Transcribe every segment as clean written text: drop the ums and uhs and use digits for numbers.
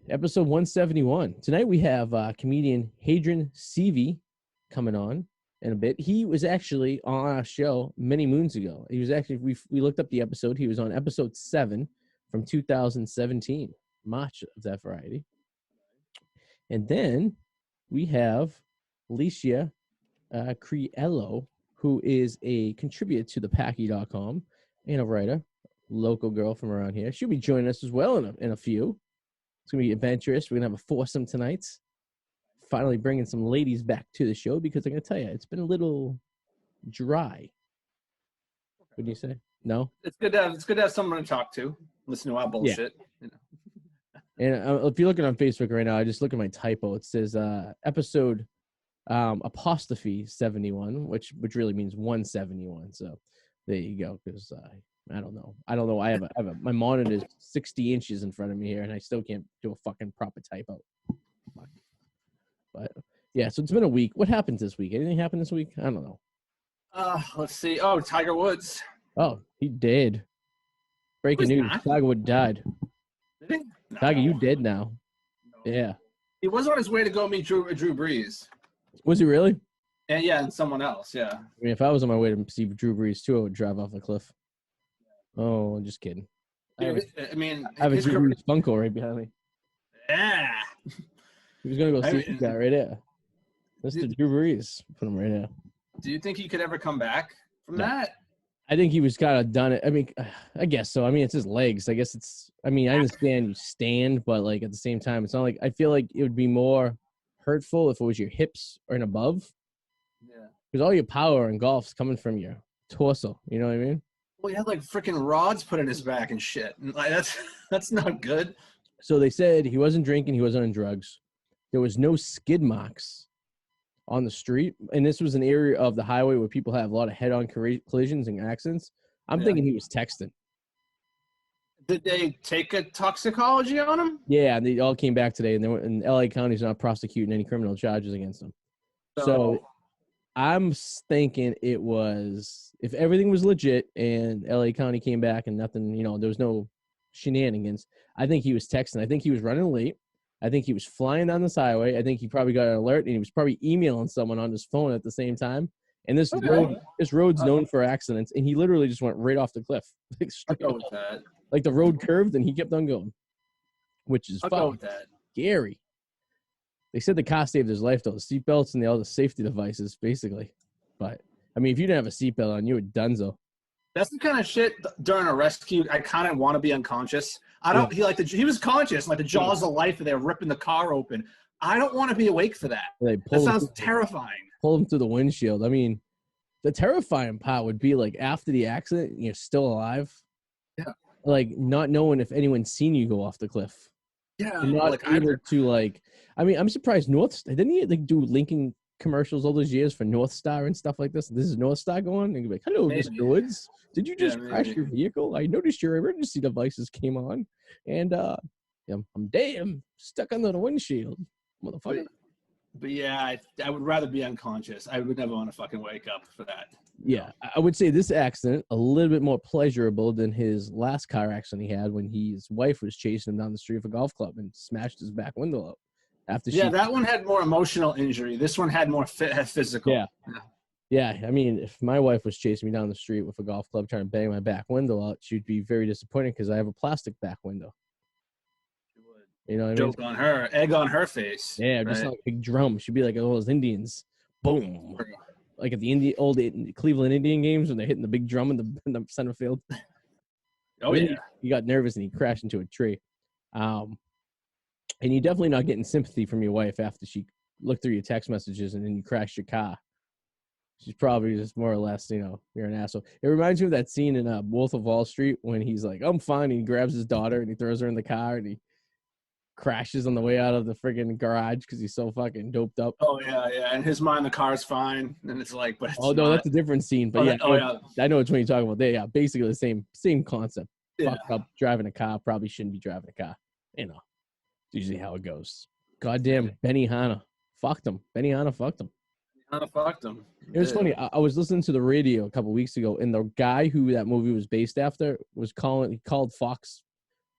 Episode 171. Tonight we have comedian Handren Seavey coming on in a bit. He was actually on our show many moons ago. He was actually, we looked up the episode. He was on episode 7 from 2017, March of that variety. And then we have Licia Ciriello, who is a contributor to thepacky.com and a writer, local girl from around here. She'll be joining us as well in a few. It's going to be adventurous. We're going to have a foursome tonight. Finally bringing some ladies back to the show because I'm going to tell you, it's been a little dry. What do you say? No? It's good to have someone to talk to. Listen to our bullshit. Yeah. You know. And if you're looking on Facebook right now, I just look at my typo. It says episode apostrophe 71, which really means 171. So there you go. Because I don't know. I have my monitor is 60 inches in front of me here, and I still can't do a fucking proper typo. But yeah, so it's been a week. What happened this week? Anything happened this week? I don't know. Let's see. Oh, Tiger Woods. Oh, he did. Breaking news: Tiger Woods died. Did he? No. Tiger, you dead now? No. Yeah. He was on his way to go meet Drew Brees. Was he really? And someone else. Yeah. I mean, if I was on my way to see Drew Brees too, I would drive off the cliff. Oh, I'm just kidding. I have a Drew Brees Funko right behind me. Yeah. He was going to go see that guy right there. Mr. Drew Brees. Put him right there. Do you think he could ever come back from that? I think he was kind of done it. I mean, I guess so. I mean, it's his legs. I guess I understand you stand, but like at the same time, it's not like, I feel like it would be more hurtful if it was your hips or and above. Yeah. Because all your power in golf's coming from your torso. You know what I mean? Well, he had like freaking rods put in his back and shit. And like that's not good. So they said he wasn't drinking, he wasn't on drugs. There was no skid marks on the street, and this was an area of the highway where people have a lot of head-on collisions and accidents. I'm thinking he was texting. Did they take a toxicology on him? Yeah, and they all came back today, and LA County's not prosecuting any criminal charges against him. So I'm thinking it was, if everything was legit and LA County came back and nothing, there was no shenanigans, I think he was texting. I think he was running late. I think he was flying down this highway. I think he probably got an alert, and he was probably emailing someone on his phone at the same time. And this road's known for accidents, and he literally just went right off the cliff. I'll go with that. Like the road curved, and he kept on going, which is fucking scary. They said the car saved his life, though. The seatbelts and all the safety devices, basically. But, I mean, if you didn't have a seatbelt on, you were donezo. That's the kind of shit during a rescue. I kind of want to be unconscious. He was conscious, like the jaws of life, and they're ripping the car open. I don't want to be awake for that. That sounds terrifying. Pull him through the windshield. I mean, the terrifying part would be like after the accident, and you're still alive. Yeah. Like not knowing if anyone's seen you go off the cliff. Yeah. And not able to like. I mean, I'm surprised didn't he like do Lincoln commercials all those years for North Star and stuff like this? This is North Star going, and you'd be like, "Hello, Mr. Woods. Did you just crash your vehicle? I noticed your emergency devices came on, and I'm stuck under the windshield, motherfucker." But yeah, I would rather be unconscious. I would never want to fucking wake up for that. Yeah, I would say this accident a little bit more pleasurable than his last car accident he had when his wife was chasing him down the street with a golf club and smashed his back window out. That one had more emotional injury. This one had more physical. Yeah. I mean, if my wife was chasing me down the street with a golf club trying to bang my back window out, she'd be very disappointed because I have a plastic back window. She would. You know what I mean? Joke on her, egg on her face. Yeah, just like a big drum. She'd be like all those Indians. Boom. Like at the old Cleveland Indian games when they're hitting the big drum in the center field. Oh, yeah. He got nervous and he crashed into a tree. And you're definitely not getting sympathy from your wife after she looked through your text messages and then you crashed your car. She's probably just more or less, you're an asshole. It reminds me of that scene in Wolf of Wall Street when he's like, I'm fine. And he grabs his daughter and he throws her in the car and he crashes on the way out of the friggin' garage because he's so fucking doped up. Oh, yeah. In his mind, the car's fine. And it's like, but it's no, that's a different scene. But I know which one you're talking about. Yeah, basically the same concept. Yeah. Fucked up driving a car. Probably shouldn't be driving a car. Usually how it goes. Goddamn Benihana. Fucked him. Benihana fucked him. Benihana fucked him. It was funny. I was listening to the radio a couple weeks ago, and the guy who that movie was based after he called Fox,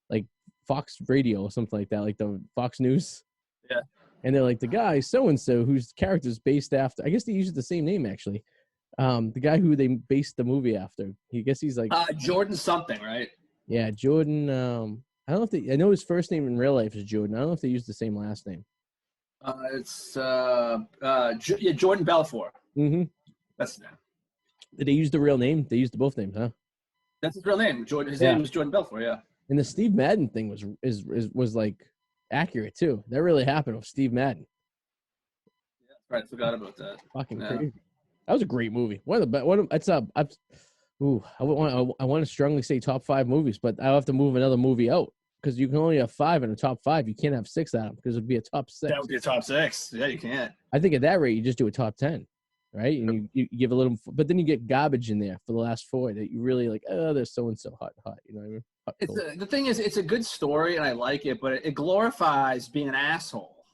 like Fox Radio or something like that, like the Fox News. Yeah. And they're like, the guy so-and-so whose character is based after, I guess they use the same name actually. The guy who they based the movie after. I guess he's like Jordan something, right? Yeah, Jordan. I don't know if I know his first name in real life is Jordan. I don't know if they use the same last name. It's Jordan Belfort. Mm-hmm. That's his name. Did they use the real name? They used both names, huh? That's his real name. Jordan. His name was Jordan Belfort. Yeah. And the Steve Madden thing was like accurate too. That really happened with Steve Madden. Yeah, right. I forgot about that. Fucking crazy. That was a great movie. One of the best. I want to strongly say top 5 movies, but I'll have to move another movie out because you can only have 5 in a top 5. You can't have 6 out of them because it'd be a top 6. That would be a top 6. Yeah, you can't. I think at that rate, you just do a top 10, right? And you give a little, but then you get garbage in there for the last 4 that you really like. Oh, they're so and so hot. You know what I mean? The thing is, it's a good story and I like it, but it glorifies being an asshole.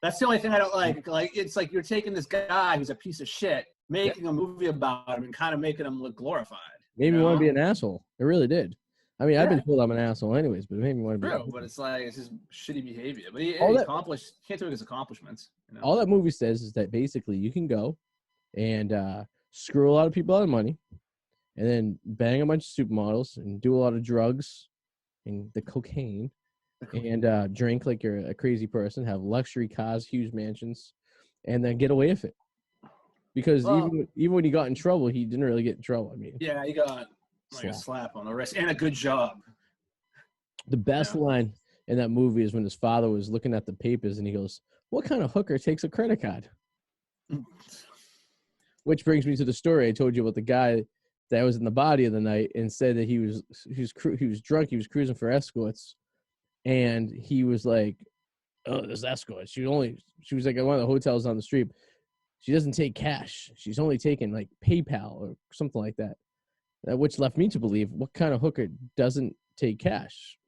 That's the only thing I don't like. Like, it's like you're taking this guy who's a piece of shit, making a movie about him and kind of making him look glorified. Made me want to be an asshole. It really did. I mean, I've been told I'm an asshole anyways, but it made me want to be. True, but it's like it's just shitty behavior. But he accomplished. Can't do his accomplishments. You know? All that movie says is that basically you can go and screw a lot of people out of money, and then bang a bunch of supermodels and do a lot of drugs and the cocaine, and drink like you're a crazy person, have luxury cars, huge mansions, and then get away with it. Because even when he got in trouble, he didn't really get in trouble. I mean, yeah, he got like a slap on the wrist and a good job. The best line in that movie is when his father was looking at the papers and he goes, "What kind of hooker takes a credit card?" Which brings me to the story I told you about the guy that was in the body of the night and said that he was drunk. He was cruising for escorts, and he was like, "Oh, there's escorts." She was like at one of the hotels on the street. She doesn't take cash. She's only taking like PayPal or something like that. Which left me to believe, what kind of hooker doesn't take cash?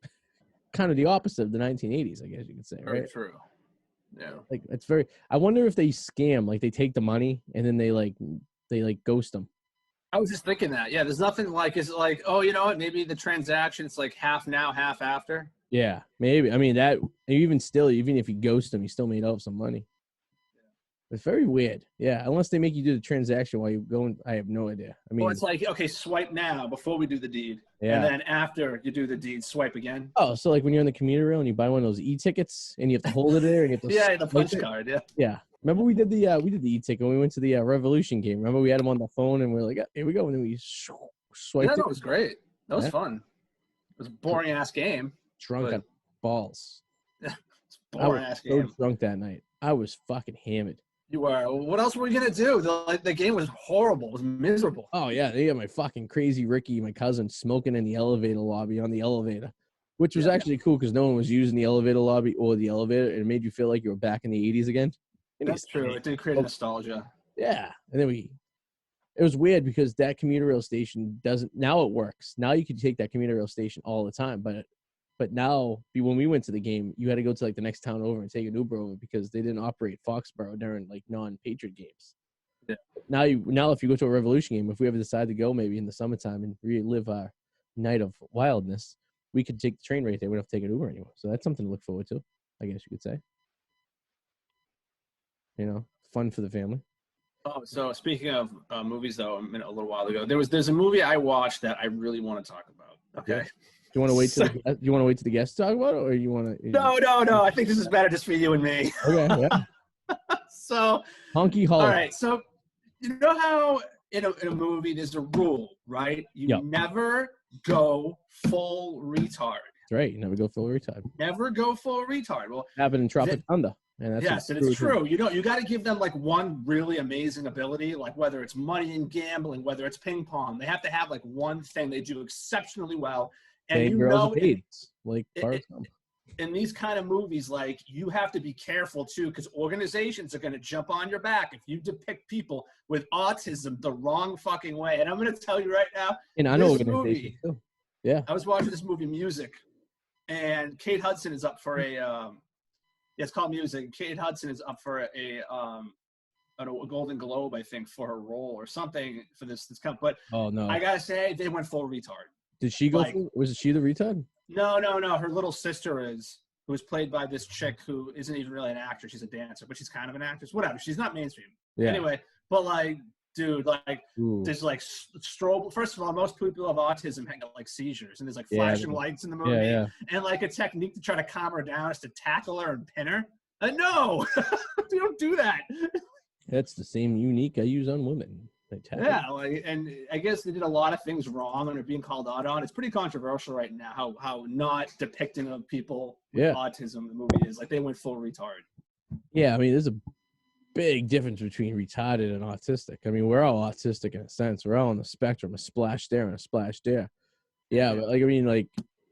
Kind of the opposite of the 1980s, I guess you could say, right? Very true. Yeah. Like it's very. I wonder if they scam, like they take the money and then they ghost them. I was just thinking that. Yeah, there's nothing like it's like, oh, you know what? Maybe the transaction's like half now, half after. Yeah, maybe. I mean that. Even still, even if you ghost them, you still made out some money. It's very weird. Yeah, unless they make you do the transaction while you're going, I have no idea. I mean, well, it's like, okay, swipe now before we do the deed. Yeah. And then after you do the deed, swipe again. Oh, so like when you're on the commuter rail and you buy one of those e-tickets and you have to hold it there and you have to the punch card, yeah. Yeah. Remember we did the e-ticket when we went to the Revolution game. Remember we had them on the phone and we were like, here we go. And then we swiped it. That was great. That was fun. It was a boring-ass game. Drunk at balls. It's a boring-ass game. I was so drunk that night. I was fucking hammered. You were. What else were we going to do? The game was horrible. It was miserable. Oh, yeah. They got my fucking crazy Ricky, my cousin, smoking in the elevator lobby on the elevator, which was actually cool because no one was using the elevator lobby or the elevator. And it made you feel like you were back in the 80s again. That's true. It did create nostalgia. Yeah. And then it was weird because that commuter rail station now it works. Now you can take that commuter rail station all the time. But now, when we went to the game, you had to go to like the next town over and take an Uber over because they didn't operate Foxborough during like non-Patriot games. Yeah. Now, if you go to a Revolution game, if we ever decide to go maybe in the summertime and relive our night of wildness, we could take the train right there. We don't have to take an Uber anymore. So that's something to look forward to, I guess you could say. You know, fun for the family. Oh, so speaking of movies, though, a little while ago, there's a movie I watched that I really want to talk about. Okay. Yeah. Do you want to wait till the guests talk about it, or you want to? No. I think this is better just for you and me. Okay. Yeah. So. Honky Hall. All right. So, you know how in a movie there's a rule, right? You never go full retard. That's right. You never go full retard. Never go full retard. Well, happened in Tropic Thunder. And yes, and it's true. You got to give them like one really amazing ability, like whether it's money and gambling, whether it's ping pong. They have to have like one thing they do exceptionally well. And you know, in these kind of movies, like you have to be careful too, because organizations are going to jump on your back if you depict people with autism the wrong fucking way. And I'm going to tell you right now, and I know organizations too. Yeah, I was watching this movie, Music, and Kate Hudson is up for a. It's called Music. Kate Hudson is up for a Golden Globe, I think, for her role or something for this company. But oh no, I gotta say they went full retard. Did she go? Was she the retard? No. Her little sister is, who is played by this chick who isn't even really an actor. She's a dancer, but she's kind of an actress. Whatever. She's not mainstream. Yeah. Anyway, but like, dude, like, there's like strobe. First of all, most people who have autism have like seizures, and there's like flashing lights in the movie, and like a technique to try to calm her down is to tackle her and pin her. No, you don't do that. That's the same unique I use on women. Yeah, like, and I guess they did a lot of things wrong and are being called out on. It's pretty controversial right now how not depicting of people with autism the movie is. Like, they went full retard. Yeah, I mean, there's a big difference between retarded and autistic. I mean, we're all autistic in a sense. We're all on the spectrum, a splash there and a splash there. Yeah, but like, I mean, like,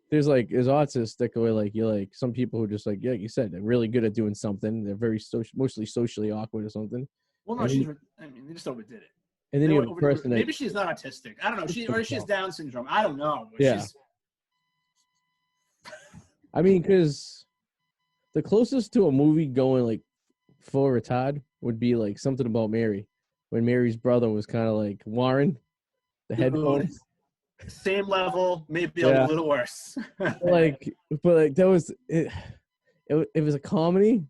there's autistic where like you're like some people who just like you said, they're really good at doing something. They're very mostly socially awkward or something. Well, no, they just overdid it. And then you have a person that, maybe she's not autistic. I don't know. She has Down syndrome. I don't know. Yeah. I mean, because the closest to a movie going like full retard would be like Something About Mary, when Mary's brother was kind of like Warren, the headphones. Same level, maybe a little worse. but that was it. It was a comedy,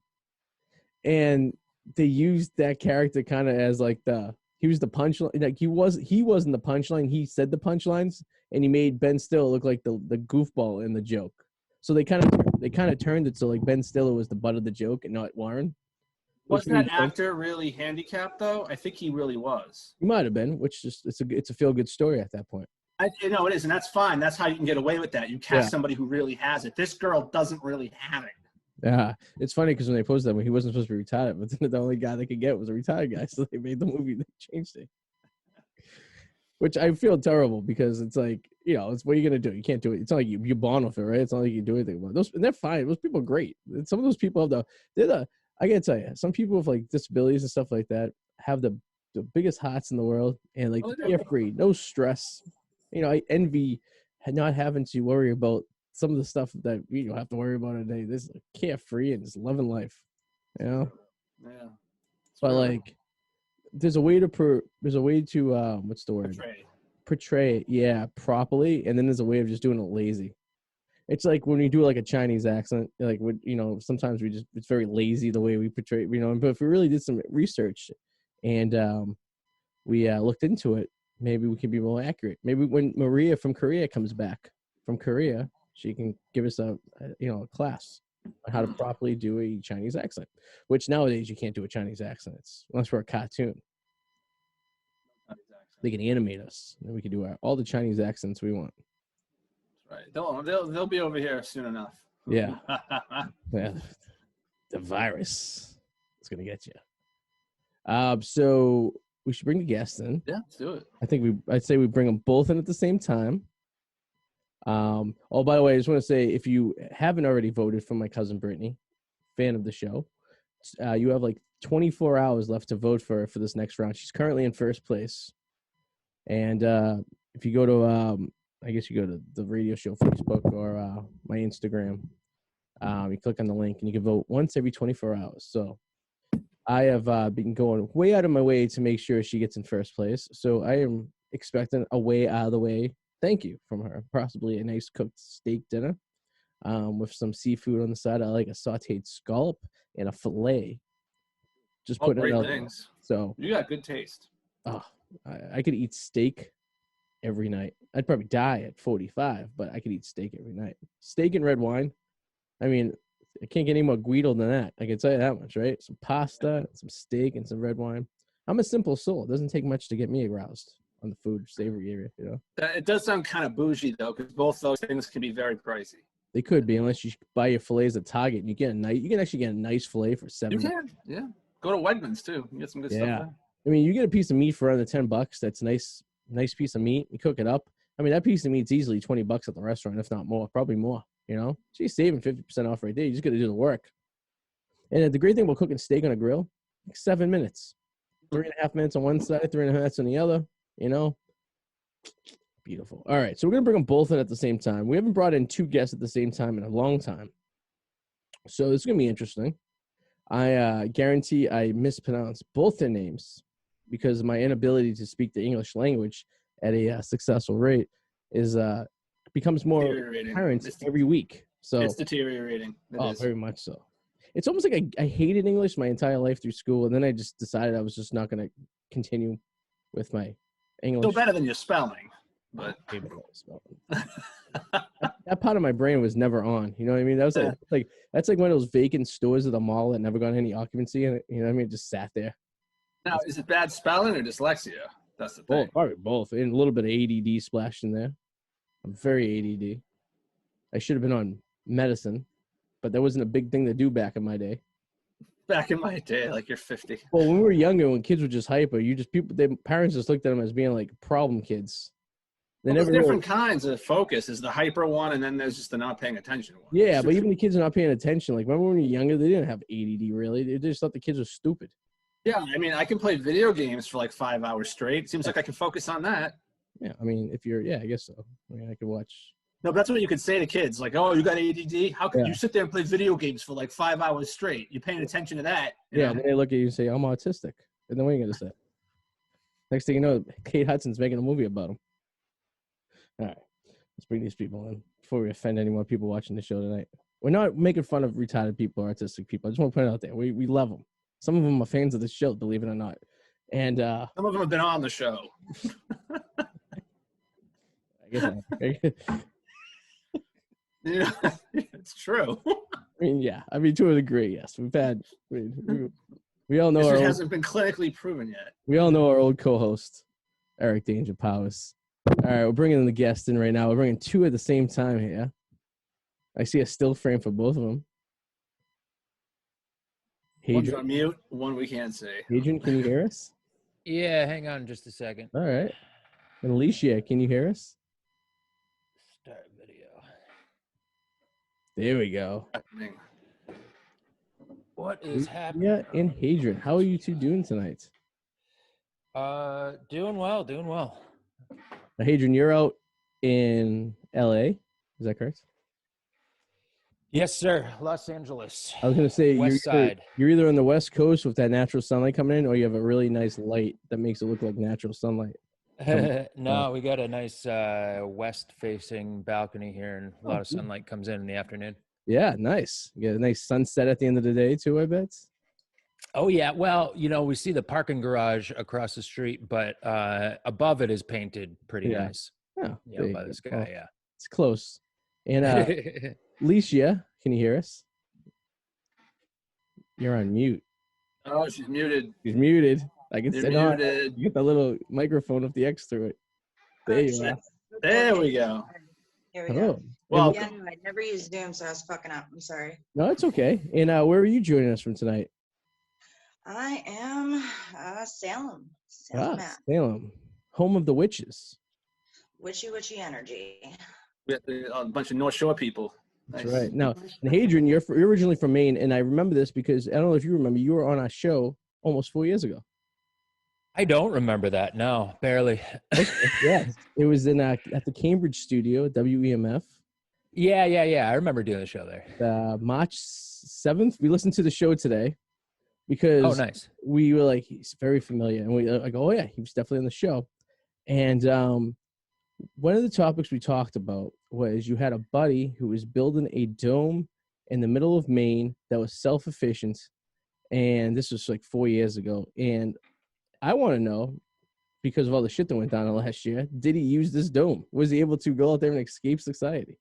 and they used that character kind of as like he was the punchline. Like he wasn't the punchline. He said the punchlines, and he made Ben Stiller look like the goofball in the joke. So they kind of turned it so like Ben Stiller was the butt of the joke and not Warren. Wasn't that actor really handicapped though? I think he really was. He might have been, which just it's a feel good story at that point. No, it is, and that's fine. That's how you can get away with that. You cast somebody who really has it. This girl doesn't really have it. Yeah, it's funny because when they posted that, he wasn't supposed to be retired, but then the only guy they could get was a retired guy, so they made the movie. They changed it, which I feel terrible because it's like, it's what are you gonna do? You can't do it. It's not like you bond with it, right? It's not like you do anything about those, and they're fine. Those people are great. Some of those people have I gotta tell you, some people with like disabilities and stuff like that have the biggest hearts in the world, and like carefree, no stress. I envy not having to worry about some of the stuff that we don't have to worry about today. This is carefree and just loving life, Yeah. But like, there's a way to what's the word? Portray it, properly, and then there's a way of just doing it lazy. It's like when we do like a Chinese accent, like sometimes it's very lazy the way we portray, But if we really did some research, and we looked into it, maybe we can be more accurate. Maybe when Maria from Korea comes back from Korea, she can give us a class on how to properly do a Chinese accent, which nowadays you can't do a Chinese accent unless we're a cartoon. They can animate us, and we can do all the Chinese accents we want. Right. They'll be over here soon enough. Yeah. Yeah. The virus is gonna get you. So we should bring the guests in. Yeah, let's do it. I'd say we bring them both in at the same time. By the way, I just want to say, if you haven't already voted for my cousin Brittany, fan of the show, you have like 24 hours left to vote for her for this next round. She's currently in first place. And if you go to, I guess you go to the radio show Facebook or my Instagram, you click on the link and you can vote once every 24 hours. So I have been going way out of my way to make sure she gets in first place. So I am expecting a way out of the way thank you from her. Possibly a nice cooked steak dinner with some seafood on the side. I like a sauteed scallop and a fillet. Just putting great it out things. There. So you got good taste. Oh, I could eat steak every night. I'd probably die at 45, but I could eat steak every night. Steak and red wine. I mean, I can't get any more Guido than that. I can tell you that much, right? Some pasta, some steak, and some red wine. I'm a simple soul. It doesn't take much to get me aroused on the food savory area, you know? It does sound kind of bougie, though, because both those things can be very pricey. They could be, unless you buy your fillets at Target. And you can actually get a nice fillet for $7. You can, yeah. Go to Wegmans, too. You get some good stuff there. I mean, you get a piece of meat for under $10. That's nice piece of meat. You cook it up. I mean, that piece of meat's easily $20 at the restaurant, if not more, probably more, you know? So you're saving 50% off right there. You just got to do the work. And the great thing about cooking steak on a grill, like 7 minutes. 3.5 minutes on one side, 3.5 minutes on the other, you know? Beautiful. All right, so we're going to bring them both in at the same time. We haven't brought in two guests at the same time in a long time. So this is going to be interesting. I guarantee I mispronounce both their names because my inability to speak the English language at a successful rate is becomes more apparent every week. So it's deteriorating. It is. Very much so. It's almost like I hated English my entire life through school, and then I just decided I was just not going to continue with my English. Still better than your spelling, but that part of my brain was never on. You know what I mean? That was like that's like one of those vacant stores at the mall that never got any occupancy in it. You know what I mean? It just sat there. Now, is it bad spelling or dyslexia? That's the thing. Probably both, and a little bit of ADD splashed in there. I'm very ADD. I should have been on medicine, but that wasn't a big thing to do back in my day. Back in my day, like you're 50. Well, when we were younger, when kids were just hyper, their parents just looked at them as being like problem kids. There's different kinds of focus. Is the hyper one, and then there's just the not paying attention one. Yeah, but even the kids are not paying attention. Like, remember when we were younger, they didn't have ADD, really. They just thought the kids were stupid. Yeah, I mean, I can play video games for like 5 hours straight. Seems like I can focus on that. Yeah, I mean, I guess so. I mean, I could watch. No, but that's what you could say to kids. Like, oh, you got ADD? How could you sit there and play video games for like 5 hours straight? You're paying attention to that. Yeah, and then they look at you and say, I'm autistic. And then what are you going to say? Next thing you know, Kate Hudson's making a movie about him. All right, let's bring these people in before we offend any more people watching the show tonight. We're not making fun of retarded people or autistic people. I just want to put it out there. We love them. Some of them are fans of the show, believe it or not. And some of them have been on the show. I guess. Yeah, it's true. I mean, yeah. I mean, to a degree, yes. We've had. We all know. It hasn't been clinically proven yet. We all know our old co-host, Eric Danger Powers. All right, we're bringing the guest in right now. We're bringing two at the same time here. I see a still frame for both of them. One's on mute, one we can't see. Adrian, can you hear us? Yeah, hang on just a second. All right. And Licia, can you hear us? Start video. There we go. What is happening? Yeah, and Handren, how are you two doing tonight? Doing well. Now, Handren, you're out in LA. Is that correct? Yes, sir. Los Angeles. I was going to say West side. You're either on the West Coast with that natural sunlight coming in, or you have a really nice light that makes it look like natural sunlight. No, we got a nice west-facing balcony here, and a lot of sunlight comes in the afternoon. Yeah, nice. You get a nice sunset at the end of the day, too, I bet. Oh, yeah. Well, we see the parking garage across the street, but above it is painted pretty nice. Oh, by the sky, yeah. It's close. And Licia, can you hear us? You're on mute. Oh, she's muted. She's muted. I can say no. Muted. You get the little microphone with the X through it. There you are. There we go. Here we go. Well, yeah, I never used Zoom, so I was fucking up. I'm sorry. No, it's okay. And where are you joining us from tonight? I am Salem. Salem, home of the witches. Witchy energy. We have a bunch of North Shore people. That's right. Now, and Handren, you're originally from Maine, and I remember this because I don't know if you remember, you were on our show almost 4 years ago. I don't remember that. No, barely. Yeah, it was in at the Cambridge studio at WEMF. Yeah. I remember doing the show there. March 7th, we listened to the show today because nice. We were like, he's very familiar, and we like, oh yeah, he was definitely on the show. And one of the topics we talked about was you had a buddy who was building a dome in the middle of Maine that was self-efficient, and this was like 4 years ago. And I want to know, because of all the shit that went down last year, did he use this dome? Was he able to go out there and escape society?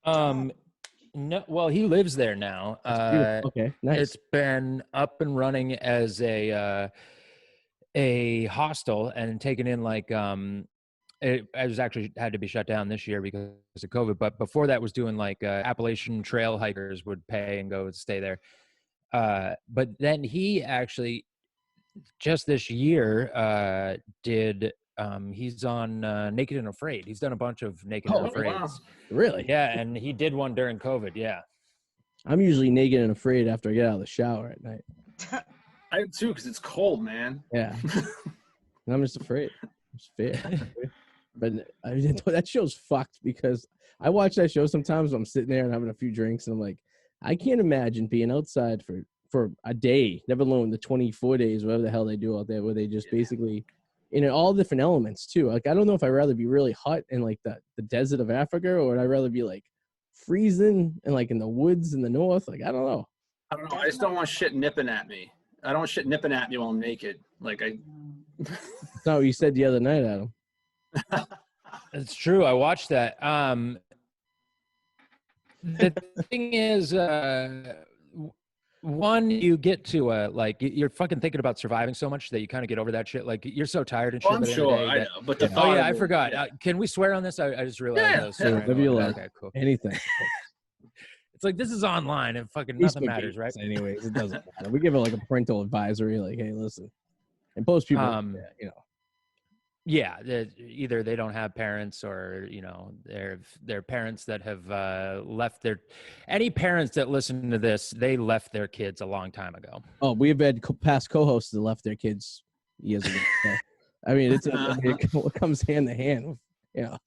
No. Well, he lives there now. Okay, nice. It's been up and running as a hostel and taken in like it was actually had to be shut down this year because of COVID. But before that, was doing like Appalachian trail hikers would pay and go stay there. But then he actually just this year did. He's on Naked and Afraid. He's done a bunch of Naked and Afraid. Wow. Really? Yeah, and he did one during COVID. Yeah. I'm usually naked and afraid after I get out of the shower at night. I am too, because it's cold, man. Yeah. And I'm just afraid. It's fair. But that show's fucked because I watch that show sometimes when I'm sitting there and having a few drinks, and I'm like, I can't imagine being outside for a day, never alone the 24 days, whatever the hell they do out there, where they just basically in all different elements too. Like I don't know if I'd rather be really hot in like the desert of Africa, or would I rather be like freezing and like in the woods in the north? Like I don't know. I don't know. I just don't want shit nipping at me. I don't want shit nipping at me while I'm naked. Like I. That's not what you said the other night, Adam. It's true. I watched that. The thing is, one, you get to like you're fucking thinking about surviving so much that you kind of get over that shit. Like you're so tired and shit. I'm sure. I know. But the oh yeah, I forgot. Can we swear on this? I just realized. Yeah. Okay, cool. Anything. It's like this is online and fucking nothing matters, right? Anyways, it doesn't matter. We give it like a parental advisory, like, hey, listen. And most people, you know. Yeah, either they don't have parents, or you know, they're parents that have left their. Any parents that listen to this, they left their kids a long time ago. Oh, we've had past co-hosts that left their kids years ago. So, I mean, it comes hand to hand. Yeah.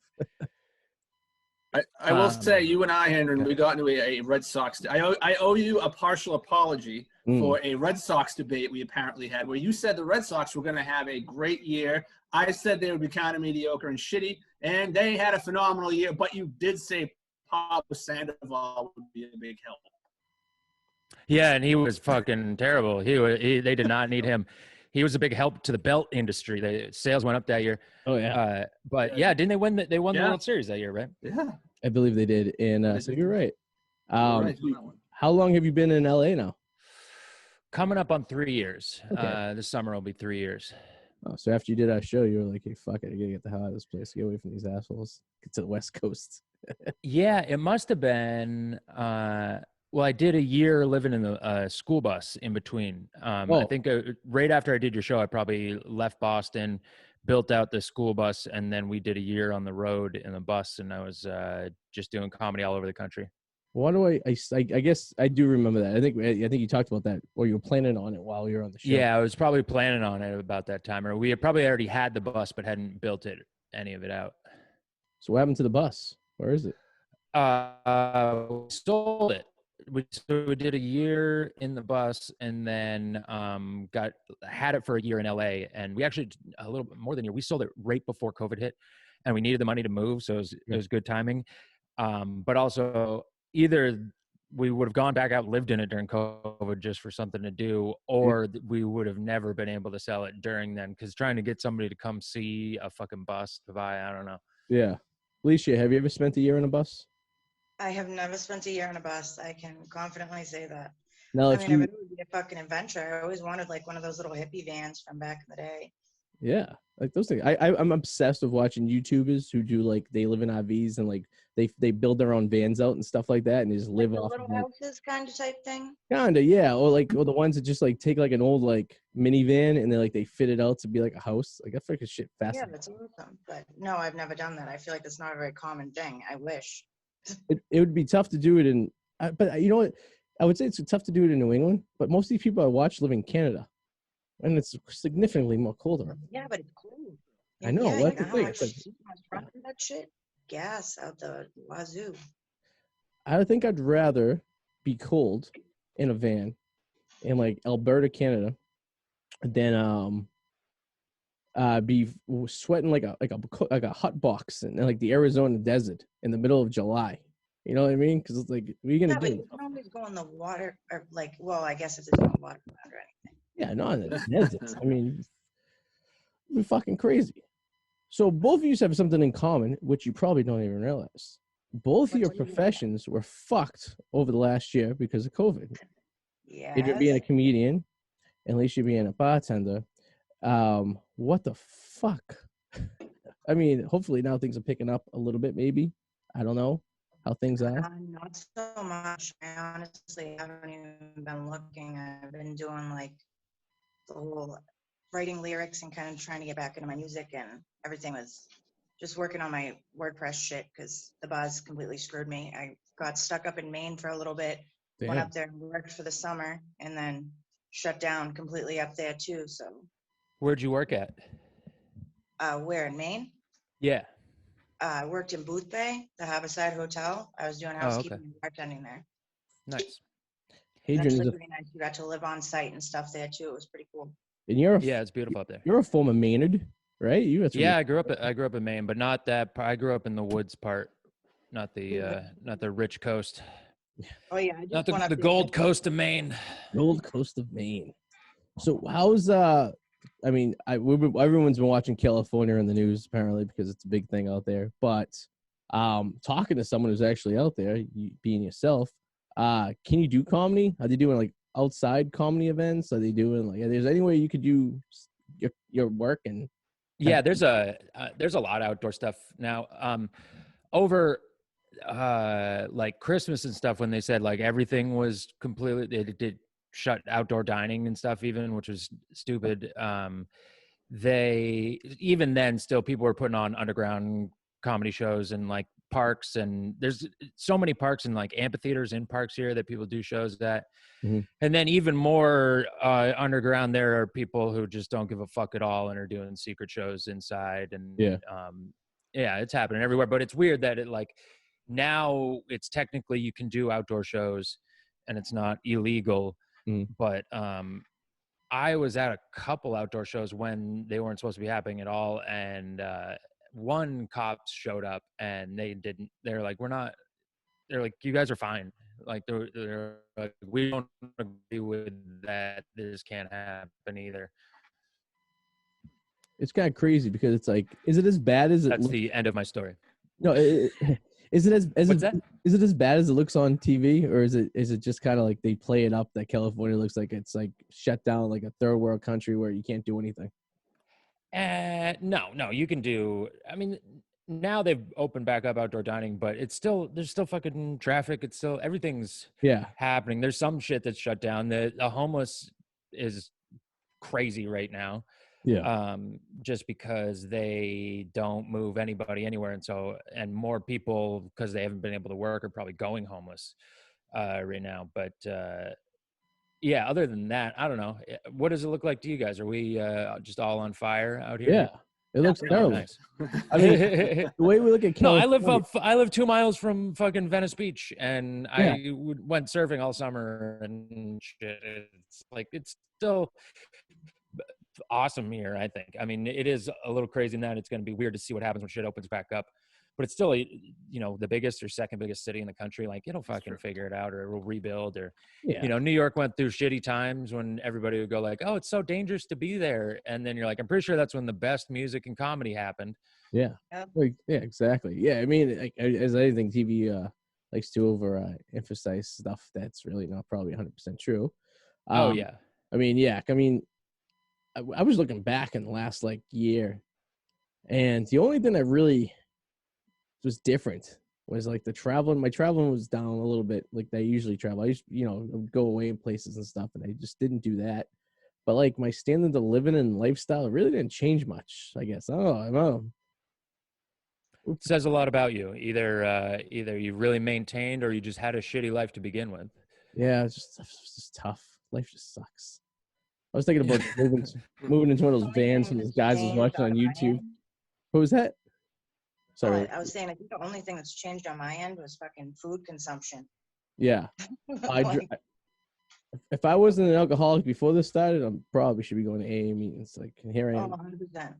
I will say, you and I, Handren, we got into a Red Sox. I owe you a partial apology for a Red Sox debate we apparently had, where you said the Red Sox were going to have a great year. I said they would be kind of mediocre and shitty, and they had a phenomenal year. But you did say Pablo Sandoval would be a big help. Yeah, and he was fucking terrible. They did not need him. He was a big help to the belt industry. The sales went up that year. Oh yeah. But yeah, didn't they win? They won the World Series that year, right? Yeah, I believe they did. And so you're right. How long have you been in LA now? Coming up on 3 years. Okay. This summer will be 3 years. Oh, so after you did our show, you were like, hey, fuck it, I gotta get the hell out of this place, get away from these assholes, get to the West Coast. Yeah, it must have been. Well, I did a year living in the school bus in between. I think right after I did your show, I probably left Boston, built out the school bus, and then we did a year on the road in the bus, and I was just doing comedy all over the country. Why do I guess I do remember that. I think you talked about that, or you were planning on it while you were on the show. Yeah, I was probably planning on it about that time, or we had probably already had the bus but hadn't built any of it out. So what happened to the bus? Where is it? We sold it. We did a year in the bus, and then had it for a year in LA, and we actually a little bit more than a year. We sold it right before COVID hit, and we needed the money to move, so it was good timing. But also, either we would have gone back out, lived in it during COVID just for something to do, or we would have never been able to sell it during then, because trying to get somebody to come see a fucking bus to buy, I don't know. Yeah. Licia, have you ever spent a year in a bus? I have never spent a year in a bus. I can confidently say that. Now, it would be a fucking adventure. I always wanted like one of those little hippie vans from back in the day. Yeah, like those things. I'm obsessed with watching YouTubers who do like they live in RVs and like they build their own vans out and stuff like that, and they just live off little of houses kind of type thing. Kinda, yeah, or the ones that just like take like an old like minivan and they fit it out to be like a house. Like that freaking shit fascinating. Yeah, that's awesome. But no, I've never done that. I feel like it's not a very common thing. I wish. It would be tough to do it in, but you know what? I would say it's tough to do it in New England. But most of these people I watch live in Canada, and it's significantly more colder. Yeah, but it's cold. I know. Yeah, What the thing? It's like, that shit. Gas out the wazoo. I think I'd rather be cold in a van in like Alberta, Canada, than be sweating like a hot box in like the Arizona desert in the middle of July. You know what I mean? Because it's like, what are you gonna do? But you can always go in the water, or like, well, I guess if there's no water or anything. Yeah, not in the desert. I mean, it'd be fucking crazy. So both of you have something in common, which you probably don't even realize. Both of your professions were fucked over the last year because of COVID. Yeah. Adrian being a comedian, and Licia being a bartender. What the fuck? I mean, hopefully now things are picking up a little bit, maybe. I don't know how things are. Not so much. I honestly haven't even been looking. I've been doing like the whole writing lyrics and kind of trying to get back into my music, and everything was just working on my WordPress shit because the buzz completely screwed me. I got stuck up in Maine for a little bit, went up there and worked for the summer, and then shut down completely up there too. So where'd you work at? Where, in Maine? Yeah. I worked in Booth Bay, the Harborside Hotel. I was doing housekeeping and bartending there. Nice. Hadrian is pretty nice. You got to live on site and stuff there too. It was pretty cool. And you're it's beautiful up there. You're a former Maynard. right? I grew up in Maine, but not that. I grew up in the woods part, not the rich coast. Oh yeah, I Not just went up the there Gold to- Coast of Maine. Gold Coast of Maine. So how's I mean, everyone's been watching California in the news apparently because it's a big thing out there. But talking to someone who's actually out there, you, being yourself, can you do comedy? Are they doing like outside comedy events? Are they doing like? There's any way you could do your work and? Yeah, there's a lot of outdoor stuff now. Over like Christmas and stuff, when they said like everything was completely, they did shut outdoor dining and stuff even, which was stupid. They even then still people were putting on underground comedy shows and like parks, and there's so many parks and like amphitheaters in parks here that people do shows at. Mm-hmm. And then even more underground, there are people who just don't give a fuck at all and are doing secret shows inside. And yeah, it's happening everywhere. But it's weird that it like now it's technically you can do outdoor shows and it's not illegal. But I was at a couple outdoor shows when they weren't supposed to be happening at all, and one cops showed up and they're like, they're like, you guys are fine. Like they're like, we don't agree with that. This can't happen either. It's kind of crazy because it's like, is it as bad as it? That's the end of my story. No, is it as What's that? Is it as bad as it looks on TV, or is it just kind of like they play it up that California looks like it's like shut down like a third world country where you can't do anything? No, you can do. I mean, now they've opened back up outdoor dining, but there's still fucking traffic. It's still everything's happening. There's some shit that's shut down. The homeless is crazy right now. Yeah. Just because they don't move anybody anywhere, and more people because they haven't been able to work are probably going homeless right now. But yeah, other than that, I don't know. What does it look like to you guys? Are we just all on fire out here? Yeah, it looks terrible. Nice. I mean, the way we look at California, I live 2 miles from fucking Venice Beach, and I went surfing all summer and shit. It's like it's still awesome here, I think. I mean, it is a little crazy in that it's going to be weird to see what happens when shit opens back up, but it's still the biggest or second biggest city in the country. Like it'll fucking figure it out, or it will rebuild, or New York went through shitty times when everybody would go like, oh, it's so dangerous to be there, and then you're like, I'm pretty sure that's when the best music and comedy happened. Yeah Exactly. I mean, like, as anything, TV likes to over emphasize stuff that's really not probably 100% true. I mean, I was looking back in the last like year, and the only thing that really was different was like my traveling was down a little bit. Like I usually travel. I used, would go away in places and stuff, and I just didn't do that. But like my standard of living and lifestyle really didn't change much, I guess. I don't know. It says a lot about you. Either you really maintained or you just had a shitty life to begin with. Yeah, it's just tough. Life just sucks. I was thinking about moving into one of those vans from those guys I was watching on YouTube. Who was that? Sorry. I was saying, I think the only thing that's changed on my end was fucking food consumption. Yeah. If I wasn't an alcoholic before this started, I probably should be going to AA meetings. Like, here I am. 100%.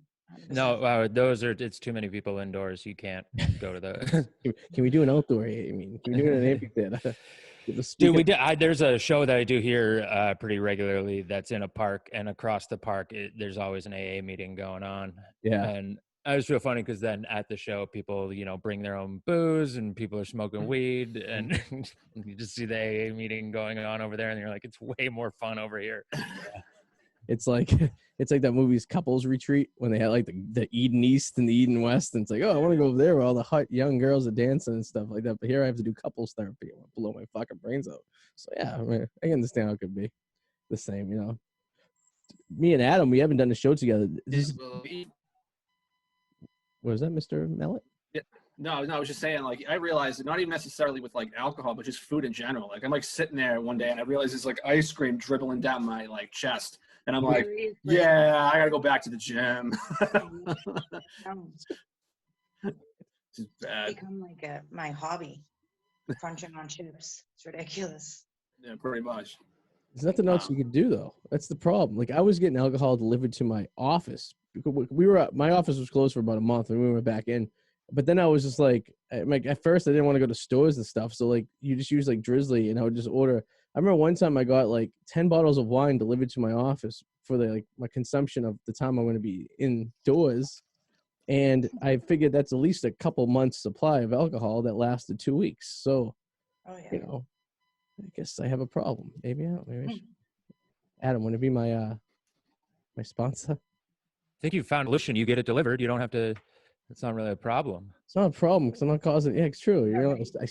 No, it's too many people indoors. You can't go to the. Can we do an outdoor AA meeting? Can we do it in an amphitheater? Dude, we did. There's a show that I do here pretty regularly that's in a park, and across the park, there's always an AA meeting going on. Yeah. And I just feel funny because then at the show, people, bring their own booze and people are smoking weed, and you just see the AA meeting going on over there, and you're like, it's way more fun over here. It's like that movie's Couples Retreat when they had like the Eden East and the Eden West, and it's like, oh, I want to go over there where all the hot young girls are dancing and stuff like that. But here I have to do couples therapy. I want to blow my fucking brains out. So yeah, I mean, I understand how it could be the same. Me and Adam, we haven't done a show together. Was that Mr. Mallet? Yeah. No, I was just saying, like, I realized not even necessarily with like alcohol, but just food in general. Like, I'm like sitting there one day and I realize it's like ice cream dribbling down my like chest. And I'm like, yeah, I got to go back to the gym. It's bad. Become like my hobby, crunching on chips. It's ridiculous. Yeah, pretty much. There's nothing else you could do, though. That's the problem. Like, I was getting alcohol delivered to my office my office was closed for about a month and we went back in. But then I was just like at first I didn't want to go to stores and stuff. So like you just use like Drizzly and I would just order. I remember one time I got like 10 bottles of wine delivered to my office for my consumption of the time I'm going to be indoors. And I figured that's at least a couple months supply of alcohol that lasted 2 weeks. So, I guess I have a problem. Maybe I should. Adam, want to be my sponsor? I think you found a solution. You get it delivered. You don't have to. It's not really a problem. It's not a problem because I'm not causing. Yeah, it's true. You know, I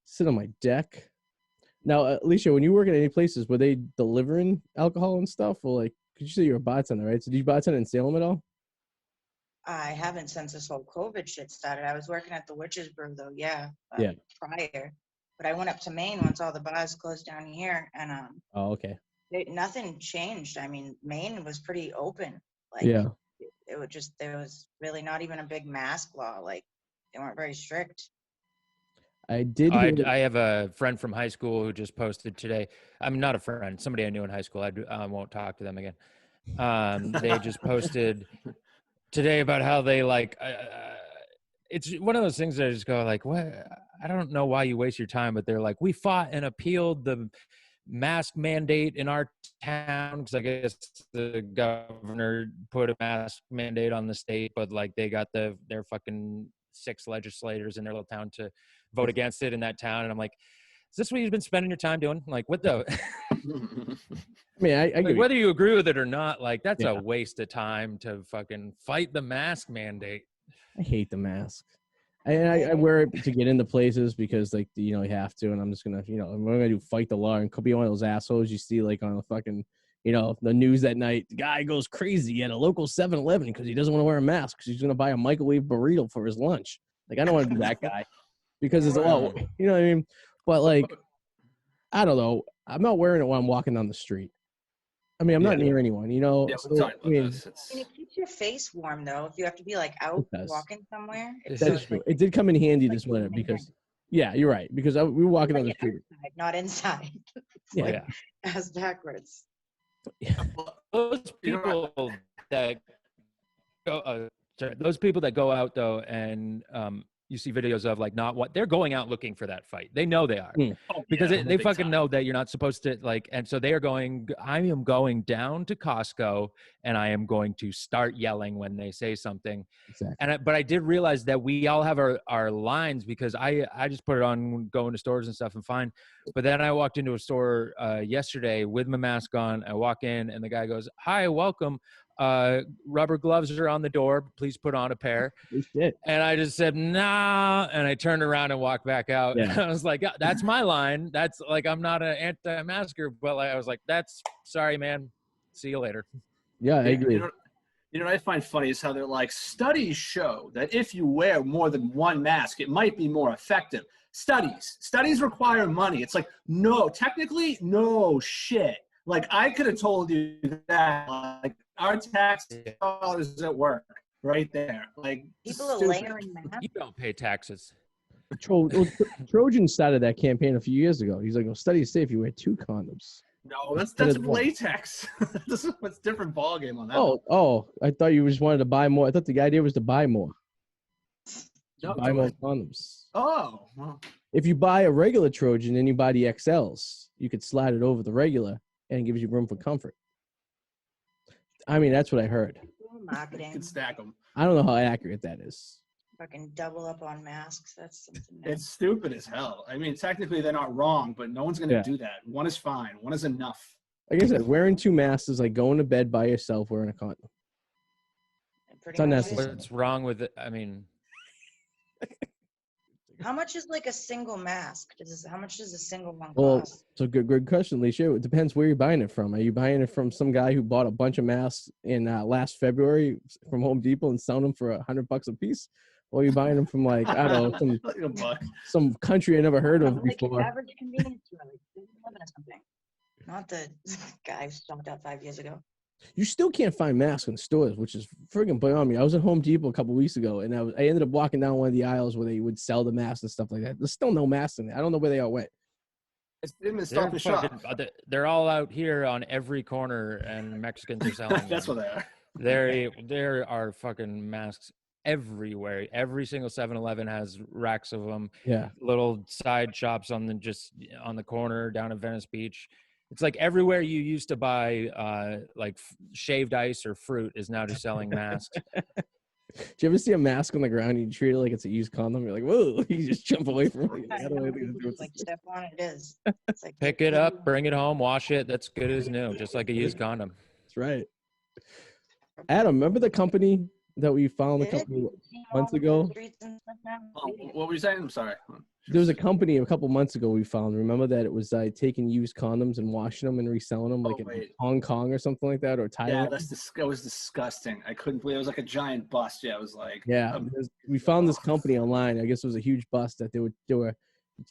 sit on my deck. Now, Licia, when you work at any places, were they delivering alcohol and stuff, or like? Could you say you're a bartender, right? So, did you bartend in Salem at all? I haven't since this whole COVID shit started. I was working at the Witch's Brew though, prior. But I went up to Maine once all the bars closed down here, and Oh, okay. Nothing changed. I mean, Maine was pretty open. Like, there was really not even a big mask law. Like, they weren't very strict. I have a friend from high school who just posted today. I'm not a friend, somebody I knew in high school. I won't talk to them again. They just posted today about how they like. It's one of those things that I just go like, what? I don't know why you waste your time, but they're like, we fought and appealed the mask mandate in our town because I guess the governor put a mask mandate on the state, but like they got their fucking 6 legislators in their little town to vote against it in that town. And I'm like, is this what you've been spending your time doing? Like, what the? I mean, I like, whether you agree with it or not, like that's a waste of time to fucking fight the mask mandate. I hate the mask. I wear it to get into places because, like, you have to, and I'm just gonna, I'm gonna do fight the law and could be one of those assholes you see like on the fucking, the news that night. The guy goes crazy at a local 7-Eleven because he doesn't want to wear a mask because he's gonna buy a microwave burrito for his lunch. Like, I don't want to be that guy because it's you know what I mean. But like, I don't know. I'm not wearing it while I'm walking down the street. I mean, I'm not near anyone, Yeah, so, it keeps your face warm, though. If you have to be, like, out walking somewhere. That's true. It did come in handy this winter because, you're right. Because we were walking on the street. Outside, not inside. Ass backwards. Yeah. Those people that go out, though, and you see videos of like they're going out looking for that fight. They know they are because they fucking know that you're not supposed to like. And so they are going, I am going down to Costco and I am going to start yelling when they say something. Exactly. But I did realize that we all have our lines because I just put it on going to stores and stuff and fine. But then I walked into a store yesterday with my mask on. I walk in and the guy goes, "Hi, welcome. Rubber gloves are on the door. Please put on a pair." And I just said, "Nah." And I turned around and walked back out. Yeah. And I was like, that's my line. That's like, I'm not an anti-masker, but like, I was like, sorry, man. See you later. Yeah, I agree. You know what I find funny is how they're like, studies show that if you wear more than one mask, it might be more effective. Studies require money. It's like, no, technically, no shit. Like, I could have told you that. Like, our tax dollars at work right there. Like, people are layering masks. You don't pay taxes. Trojan started that campaign a few years ago. He's like, "Well, studies say if you wear 2 condoms." No, that's latex. This is what's different ballgame on that. Oh, I thought you just wanted to buy more. I thought the idea was to buy more. Buy more condoms. Oh, well. If you buy a regular Trojan and you buy the XLs, you could slide it over the regular and it gives you room for comfort. I mean, that's what I heard. Marketing. You can stack them. I don't know how accurate that is. Fucking double up on masks. That's something. It's stupid as hell. I mean, technically they're not wrong, but no one's going to do that. One is fine. One is enough. Like I said, wearing 2 masks is like going to bed by yourself wearing a condom. It's unnecessary. What's wrong with it? I mean, how much is like a single mask? How much does a single one cost? Well, it's a good question, Licia. It depends where you're buying it from. Are you buying it from some guy who bought a bunch of masks in last February from Home Depot and selling them for $100 a piece? Or are you buying them from like, I don't know, some country I never heard of before? Like average convenience store, like 7-Eleven or something. Not the guy who stocked out 5 years ago. You still can't find masks in stores, which is friggin' beyond me. I was at Home Depot a couple weeks ago, and I ended up walking down one of the aisles where they would sell the masks and stuff like that. There's still no masks in there. I don't know where they all went. They're all out here on every corner, and Mexicans are selling That's what they are. There are fucking masks everywhere. Every single 7-Eleven has racks of them. Yeah. Little side shops on the corner down at Venice Beach. It's like everywhere you used to buy like shaved ice or fruit is now just selling masks. Do you ever see a mask on the ground and you treat it like it's a used condom? You're like, whoa, you just jump away from it. I know, like step on it is. It's like Pick it up, bring it home, wash it. That's good as new, just like a used condom. That's right. Adam, remember the company that we found a couple months ago? Oh, what were you saying? I'm sorry. There was a company a couple months ago we found. Remember that it was taking used condoms and washing them and reselling them, like in Hong Kong or something like that, or Thailand. Yeah, that was disgusting. I couldn't believe it. Was like a giant bust. Yeah, it was like. Yeah, we found this company online. I guess it was a huge bust that they were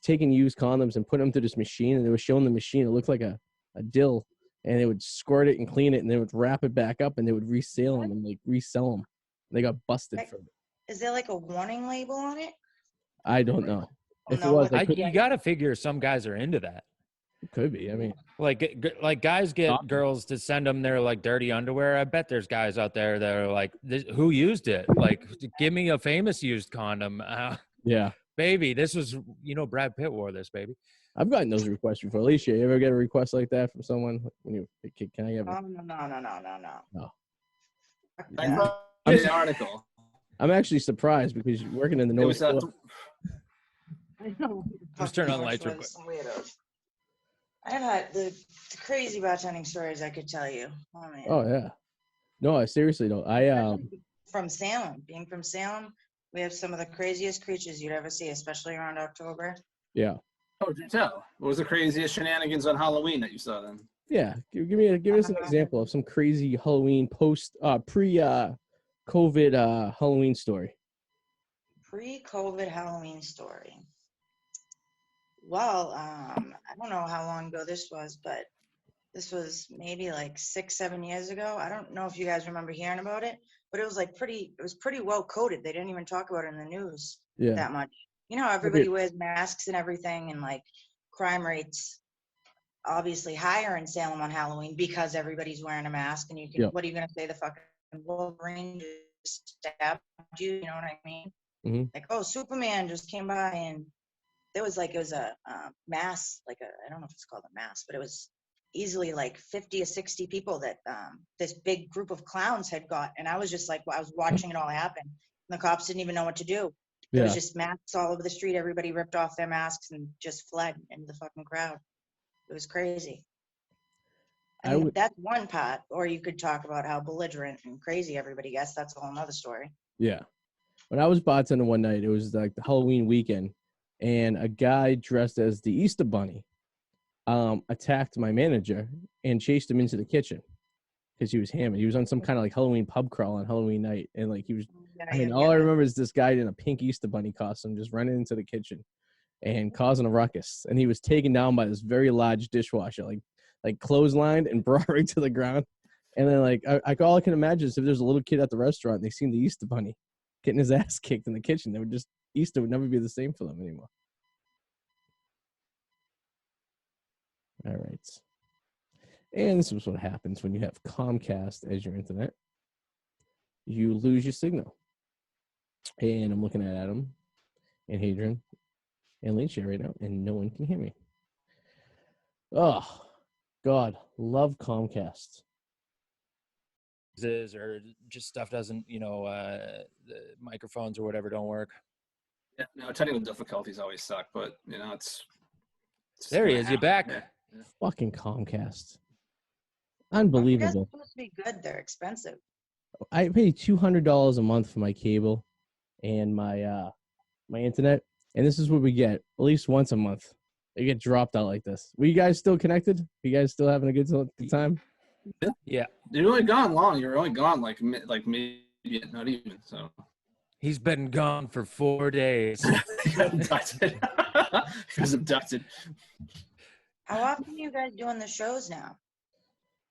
taking used condoms and putting them through this machine, and they were showing the machine. It looked like a dill, and they would squirt it and clean it, and they would wrap it back up, and they would resell them and like resell them. They got busted for it. Is there like a warning label on it? I don't know. If No, it was, you got to figure some guys are into that. It could be. I mean, like guys get girls to send them their like dirty underwear. I bet there's guys out there that are like, who used it? Like, give me a famous used condom. Yeah, baby, this was, Brad Pitt wore this, baby. I've gotten those requests before. Licia, you ever get a request like that from someone when you were a kid? Can I have it? No. I'm the article. I'm actually surprised because you're working in the North. Just turn on lights real quick. I've had the crazy bartending stories I could tell you. Oh man. Oh yeah. No, I seriously don't. Being from Salem, we have some of the craziest creatures you'd ever see, especially around October. Yeah. Oh, do tell. What was the craziest shenanigans on Halloween that you saw then? Yeah, give us an example of some crazy Halloween pre-COVID Halloween story. Pre-COVID Halloween story. Well, I don't know how long ago this was, but this was maybe like 6-7 years ago. I don't know if you guys remember hearing about it, but it was like pretty well coded. They didn't even talk about it in the news that much. You know, everybody wears masks and everything, and like crime rates obviously higher in Salem on Halloween because everybody's wearing a mask. And you can, what are you gonna say? The fucking Wolverine just stabbed you. You know what I mean? Mm-hmm. Like, oh, Superman just came by, and it was a mass, like I don't know if it's called a mass, but it was easily like 50 or 60 people that this big group of clowns had got. And I was just like, I was watching it all happen. And the cops didn't even know what to do. There was just masks all over the street. Everybody ripped off their masks and just fled into the fucking crowd. It was crazy. That's one part. Or you could talk about how belligerent and crazy everybody gets. That's a whole nother story. Yeah. When I was bartending one night, it was like the Halloween weekend, and a guy dressed as the Easter Bunny attacked my manager and chased him into the kitchen because he was hamming. He was on some kind of like Halloween pub crawl on Halloween night, and like he was. All I remember is this guy in a pink Easter Bunny costume just running into the kitchen and causing a ruckus. And he was taken down by this very large dishwasher, like clotheslined and brought right to the ground. And then like all I can imagine is if there's a little kid at the restaurant and they seen the Easter Bunny getting his ass kicked in the kitchen, Easter would never be the same for them anymore. All right. And this is what happens when you have Comcast as your internet. You lose your signal. And I'm looking at Adam and Handren and Licia right now, and no one can hear me. Oh, God, love Comcast. Or just stuff doesn't, the microphones or whatever don't work. Yeah, no, technical difficulties always suck, but it's there he is. You're back. Yeah. Fucking Comcast. Unbelievable. They're supposed to be good. They're expensive. I pay $200 a month for my cable and my internet, and this is what we get at least once a month. They get dropped out like this. Were you guys still connected? You guys still having a good time? Yeah. You're only gone long. You're only gone like maybe not even. So he's been gone for 4 days. He was abducted. How often are you guys doing the shows now?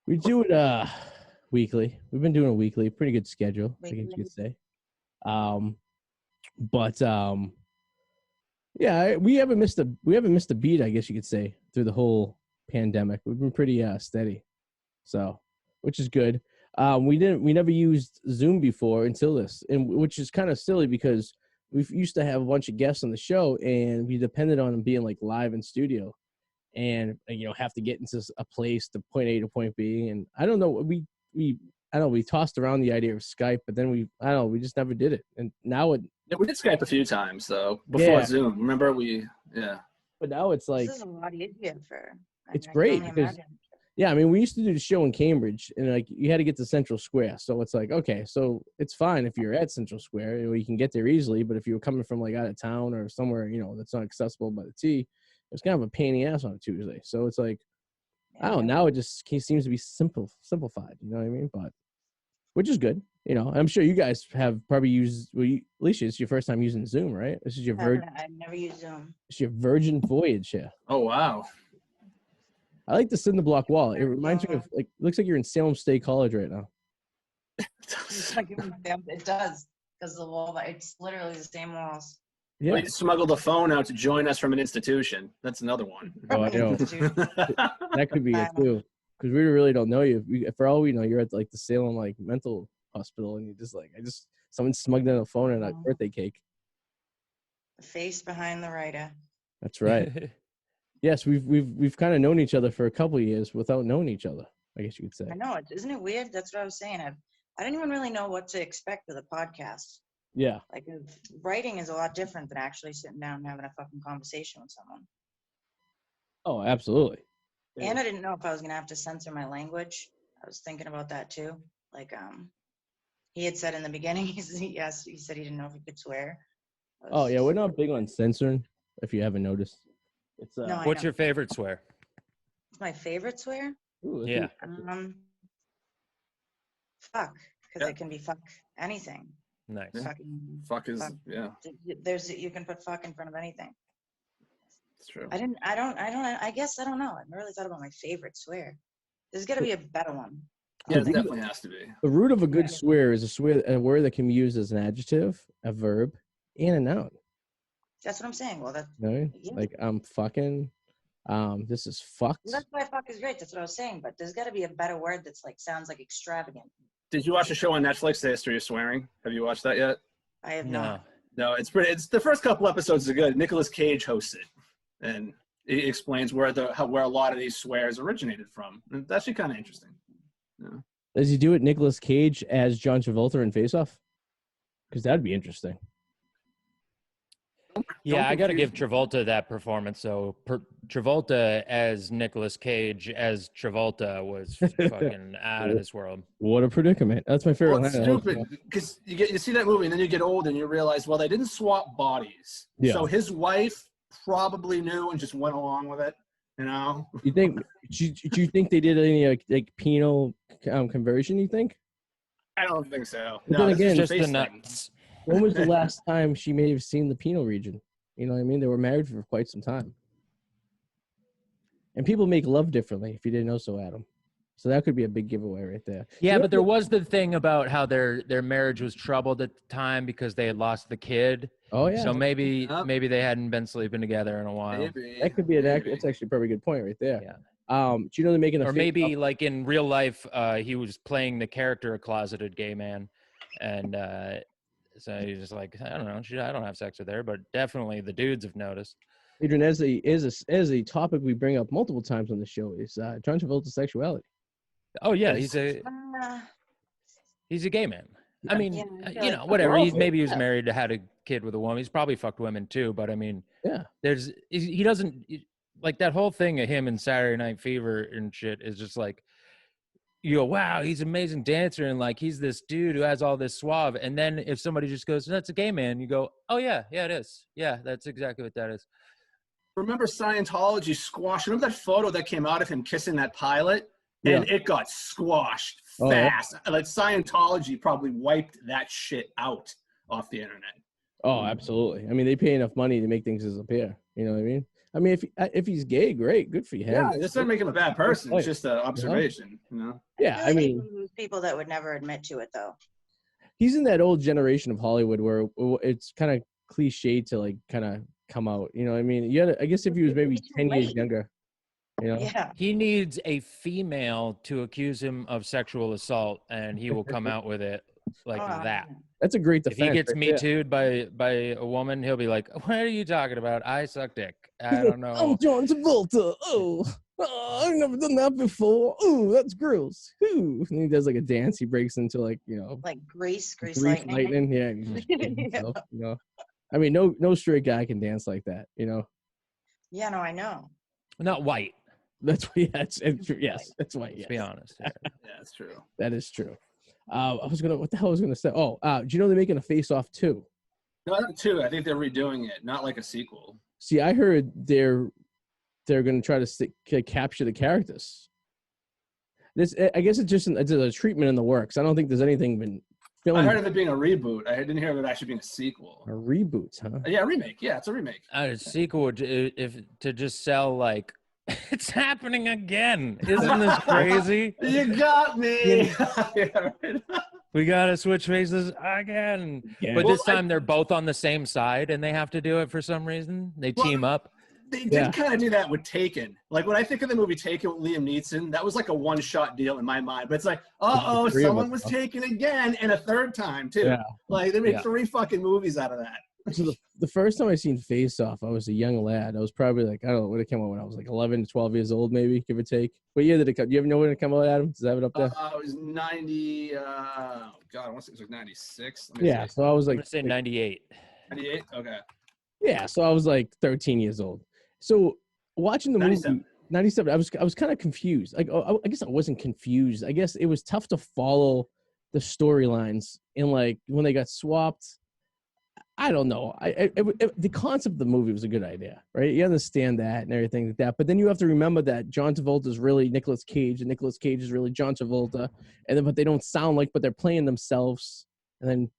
We do it weekly. We've been doing it weekly. Pretty good schedule, I guess you could say. Yeah, we haven't missed a beat, I guess you could say, through the whole pandemic. We've been pretty steady. So, which is good. We never used Zoom before until this, and which is kind of silly because we used to have a bunch of guests on the show, and we depended on them being like live in studio, and have to get into a place to point A to point B. And I don't know, we tossed around the idea of Skype, but then we just never did it. And now we did Skype a few times though before Zoom. Remember But now it's like this is a lot easier for. It's great because. Yeah, I mean, we used to do the show in Cambridge, and like you had to get to Central Square. So it's like, okay, so it's fine if you're at Central Square, you can get there easily. But if you were coming from like out of town or somewhere, that's not accessible by the T, it's kind of a pain in the ass on a Tuesday. So it's like, I don't know. Now it just seems to be simplified. You know what I mean? But which is good. I'm sure you guys have probably used. Licia, it's your first time using Zoom, right? This is your I've never used Zoom. It's your virgin voyage here. Oh wow. I like the cinder block wall. It reminds me of looks like you're in Salem State College right now. It does, because the wall, it's literally the same walls. Yeah. We smuggled a phone out to join us from an institution. That's another one. Oh, I know. That could be it too, because we really don't know you. For all we know, you're at like the Salem mental hospital, and you just someone smuggled in a phone and a birthday cake. The face behind the writer. That's right. Yes, we've kind of known each other for a couple of years without knowing each other, I guess you could say. I know. Isn't it weird? That's what I was saying. I didn't even really know what to expect with a podcast. Yeah. Like, writing is a lot different than actually sitting down and having a fucking conversation with someone. Oh, absolutely. And I didn't know if I was going to have to censor my language. I was thinking about that too. Like, he had said in the beginning, he said he didn't know if he could swear. Oh, yeah, we're not big on censoring, if you haven't noticed. It's no, what's your favorite swear? It's my favorite swear? Ooh, yeah. Fuck, because it can be fuck anything. Nice. Yeah. Fuck is yeah. You can put fuck in front of anything. It's true. I guess I don't know. I never really thought about my favorite swear. There's got to be a better one. Yeah, it definitely has to be. The root of a good swear is a word that can be used as an adjective, a verb, and a noun. That's what I'm saying. Well, like I'm fucking. This is fucked. Well, that's why fuck is great. That's what I was saying. But there's got to be a better word that's sounds like extravagant. Did you watch a show on Netflix, The History of Swearing? Have you watched that yet? I have not. No, it's pretty. It's the first couple episodes are good. Nicolas Cage hosts it, and he explains where a lot of these swears originated from. And it's actually kind of interesting. Yeah. Does he do it Nicolas Cage as John Travolta in Face Off? Because that'd be interesting. Yeah, I got to give Travolta that performance. So Travolta as Nicolas Cage as Travolta was fucking out of this world. What a predicament. That's my favorite. Well, it's stupid because you see that movie and then you get old and you realize, well, they didn't swap bodies. Yeah. So his wife probably knew and just went along with it. You think? Do you think they did any like penal conversion? You think? I don't think so. But no, then again, just the nuts. When was the last time she may have seen the penal region? You know what I mean? They were married for quite some time. And people make love differently, if you didn't know so, Adam. So that could be a big giveaway right there. Yeah, but there was the thing about how their marriage was troubled at the time because they had lost the kid. Oh, yeah. So maybe they hadn't been sleeping together in a while. That could be that's actually a pretty good point right there. Yeah. Do you know they're making or maybe like in real life, he was playing the character a closeted gay man, and so he's just like, I don't know, I don't have sex with her, but definitely the dudes have noticed. Adrian, as a topic we bring up multiple times on the show is John Travolta's sexuality. Oh yeah, he's a gay man. I mean, whatever. Maybe he was married, had a kid with a woman. He's probably fucked women too, but I mean, yeah, he doesn't like that whole thing of him and Saturday Night Fever and shit is just like, you go, wow, he's an amazing dancer, and like he's this dude who has all this suave. And then if somebody just goes, that's a gay man, you go, oh yeah, it is. Yeah, that's exactly what that is. Remember Scientology squashed? Remember that photo that came out of him kissing that pilot? And it got squashed fast. Yeah. Like Scientology probably wiped that shit out off the internet. Oh, absolutely. I mean, they pay enough money to make things disappear. You know what I mean? I mean, if he's gay, great, good for him. Yeah, this doesn't make him a bad person. It's just an observation, Yeah, I mean, people that would never admit to it, though. He's in that old generation of Hollywood where it's kind of cliche to like kind of come out. You know what I mean? I guess if he was maybe 10 years younger. You know? Yeah. He needs a female to accuse him of sexual assault, and he will come out with it like Oh, that. That's a great If defense. he gets right me there. too'd by a woman, he'll be like, "What are you talking about? I suck dick. He's I like, don't know." I'm John Travolta. I've never done that before. Oh, that's gross. Ooh. And he does like a dance. He breaks into like, you know, Like Grease Grease Lightning. Yeah. And he just kills Yeah. himself, you know. I mean, no straight guy can dance like that, you know. Yeah, no, I know. Not white. That's what. Yeah, yes, that's why. Let's Yes, be honest. Yeah. Yeah, that's true. that is true. What the hell was I gonna say? Oh, do you know they're making a Face Off 2? No, not two. I think they're redoing it, not like a sequel. See, I heard they're gonna try to capture the characters. I guess it's a treatment in the works. I don't think there's anything been filmed. I heard of it being a reboot. I didn't hear of it actually being a sequel. A reboot, huh? Yeah, a remake. Yeah, it's a remake. A sequel would, if to just sell like, it's happening again. Isn't this crazy? You got me. Yeah, right. We gotta switch faces again. Yeah. But Well, this time they're both on the same side, and they have to do it for some reason. They team up. They did Yeah. kind of do that with Taken. Like when I think of the movie Taken with Liam Neeson, that was like a one-shot deal in my mind. But it's like, Three of someone them, was huh? taken again and a third time too. Yeah. Like they made Yeah. 3 fucking movies out of that. So the first time I seen Face Off, I was a young lad. I was probably like, I don't know when it came out, when I was like 11 to 12 years old, maybe, give or take. What year did it come? Do you ever know when it came out, Adam? Does that have it up there? It was 90. I want to say it was like 96. Yeah, so I was I'm like, gonna say 98. 98. Okay. yeah, so I was like 13 years old. So watching the 97. movie, 97, I was kind of confused. Like, I guess I wasn't confused. I guess it was tough to follow the storylines, and like when they got swapped, I don't know. The concept of the movie was a good idea, right? You understand that and everything like that. But then you have to remember that John Travolta is really Nicolas Cage, and Nicolas Cage is really John Travolta. And then, but they don't sound like, but they're playing themselves. And then,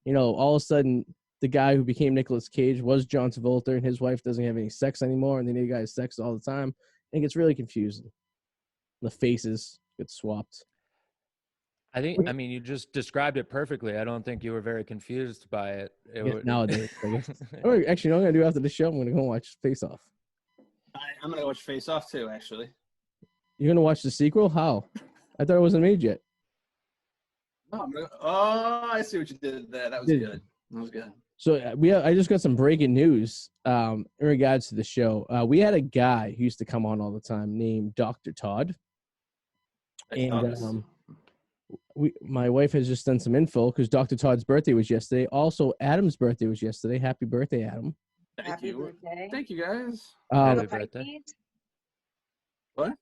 you know, all of a sudden, the guy who became Nicolas Cage was John Travolta, and his wife doesn't have any sex anymore, and then the guy has sex all the time. And it gets really confusing. The faces get swapped. I mean, you just described it perfectly. I don't think you were very confused by it. Nowadays, I guess. Actually, you know what I'm going to do after the show? I'm going to go watch Face Off. I'm gonna watch Face Off too. Actually. You're going to watch the sequel? How? I thought it wasn't made yet. I see what you did there. That was good. That was good. So I just got some breaking news in regards to the show. We had a guy who used to come on all the time named Dr. Todd. And my wife has just done some info because Dr. Todd's birthday was yesterday. Also, Adam's birthday was yesterday. Happy birthday, Adam. Thank Happy you. birthday. Thank you, guys. Are you Happy a birthday. Pisces? What?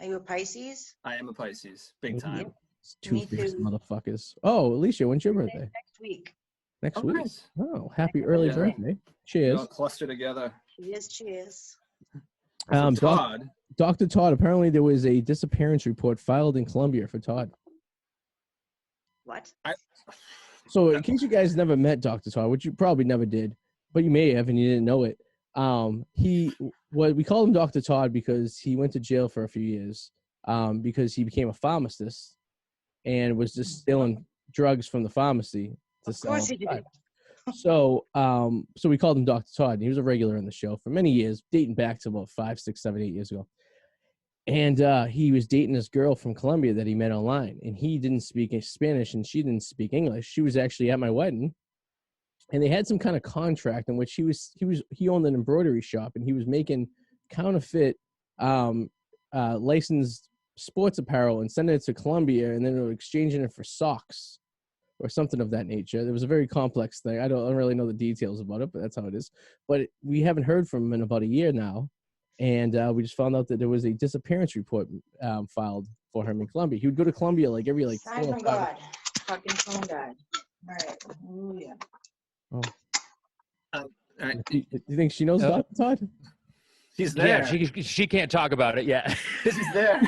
Are you a Pisces? I am a Pisces, big time. It's two Me fierce too. motherfuckers. Oh, Licia, when's your birthday? Next week. Next Oh, week. nice. Oh, happy early Yeah. birthday. We Cheers. all cluster together. Cheers. So Doc- Todd. Dr. Todd, apparently there was a disappearance report filed in Colombia for Todd. What? So in case you guys never met Dr. Todd, which you probably never did, but you may have and you didn't know it, we called him Dr. Todd because he went to jail for a few years because he became a pharmacist and was just stealing drugs from the pharmacy to Of sell. course he did. So we called him Dr. Todd, and he was a regular in the show for many years, dating back to about 5, 6, 7, 8 years ago. And he was dating this girl from Colombia that he met online, and he didn't speak Spanish and she didn't speak English. She was actually at my wedding, and they had some kind of contract in which he owned an embroidery shop, and he was making counterfeit licensed sports apparel and sending it to Colombia, and then they were exchanging it for socks or something of that nature. It was a very complex thing. I don't really know the details about it, but that's how it is. But we haven't heard from him in about a year now. And we just found out that there was a disappearance report filed for him in Colombia. He would go to Colombia like every like Sign 4 or from 5 God. Fucking from God. All right. Hallelujah. All right. Do you think she knows Dr. Todd? He's there. Yeah, she can't talk about it yet. He's there.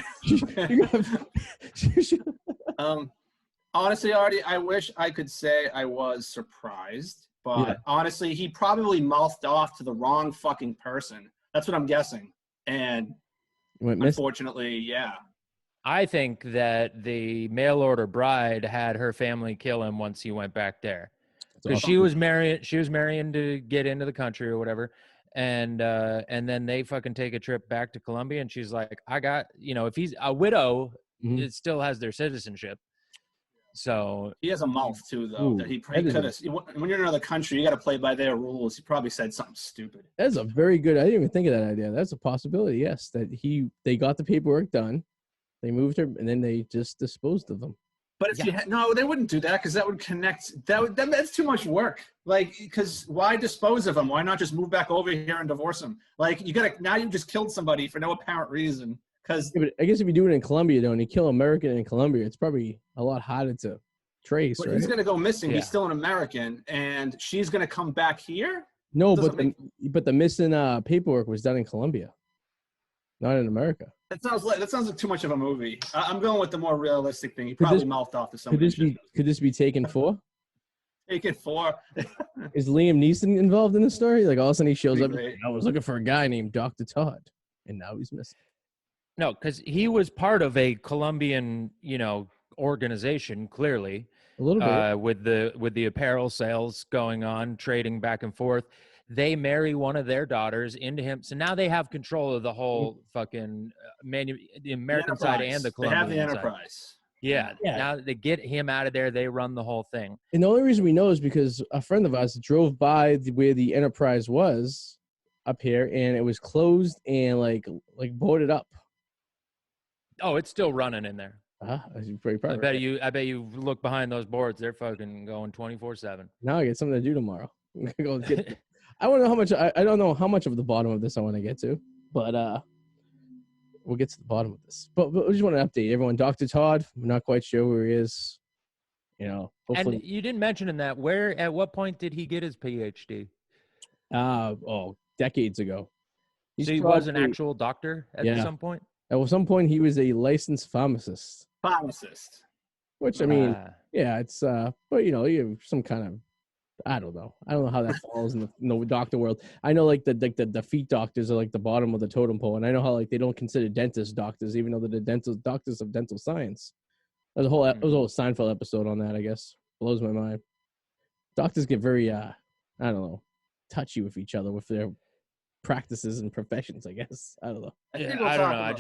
Honestly, Arty, I wish I could say I was surprised, but Yeah. honestly, he probably mouthed off to the wrong fucking person. That's what I'm guessing. And Went missing. unfortunately, yeah. I think that the mail order bride had her family kill him once he went back there. Because she was marrying to get into the country or whatever, and then they fucking take a trip back to Colombia, and she's like, I got, if he's a widow, it still has their citizenship. So he has a mouth too, though. Ooh, that he could have. When you're in another country, you got to play by their rules. He probably said something stupid. That's a very good. I didn't even think of that idea. That's a possibility. Yes, that they got the paperwork done, they moved her, and then they just disposed of them. But if no, they wouldn't do that because that would connect. That's too much work. Like, because why dispose of them? Why not just move back over here and divorce them? Like, now you just killed somebody for no apparent reason. Because I guess if you do it in Colombia, though, and you kill an American in Colombia, it's probably a lot harder to trace. But right? he's gonna go missing. He's still an American, and she's gonna come back here. No, but the missing paperwork was done in Colombia, not in America. That sounds like too much of a movie. I'm going with the more realistic thing. He probably mouthed off to somebody. Could this be Taken 4? Taken 4. Is Liam Neeson involved in the story? Like all of a sudden he shows up. I was looking for a guy named Dr. Todd, and now he's missing. No, because he was part of a Colombian, organization, clearly. A little bit. With the apparel sales going on, trading back and forth. They marry one of their daughters into him. So now they have control of the whole fucking the American side and the Colombian side. They have the enterprise. Yeah. Now they get him out of there. They run the whole thing. And the only reason we know is because a friend of ours drove by where the enterprise was up here, and it was closed and like boarded up. Oh, it's still running in there. Pretty proud. I bet you look behind those boards. They're fucking going 24/7. Now I get something to do tomorrow. I want to know how much. I don't know how much of the bottom of this I want to get to, but we'll get to the bottom of this. But we just want to update everyone. Dr. Todd, I'm not quite sure where he is. Hopefully. And you didn't mention in that at what point did he get his PhD? Decades ago. So he was an actual doctor at some point. At some point, he was a licensed pharmacist. Which I mean, it's but you have some kind of. I don't know how that falls in the doctor world. I know like the feet doctors are like the bottom of the totem pole, and I know how like they don't consider dentists doctors, even though they're the doctors of dental science. There's a whole Seinfeld episode on that. I guess blows my mind. Doctors get very I don't know, touchy with each other with their practices and professions. I guess I don't know. I don't know.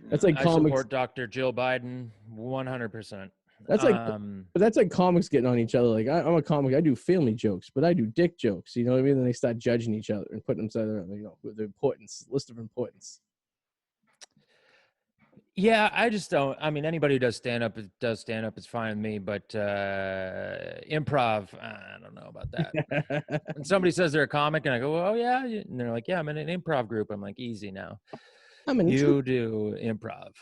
That's like comics. Support Dr. Jill Biden 100%. That's like, but that's like comics getting on each other. Like I'm a comic, I do family jokes, but I do dick jokes. You know what I mean? Then they start judging each other and putting themselves, with their list of importance. Yeah, I just don't. I mean, anybody who does stand up is fine with me. But improv, I don't know about that. When somebody says they're a comic, and I go, "Oh yeah," and they're like, "Yeah, I'm in an improv group." I'm like, "Easy now." You do improv.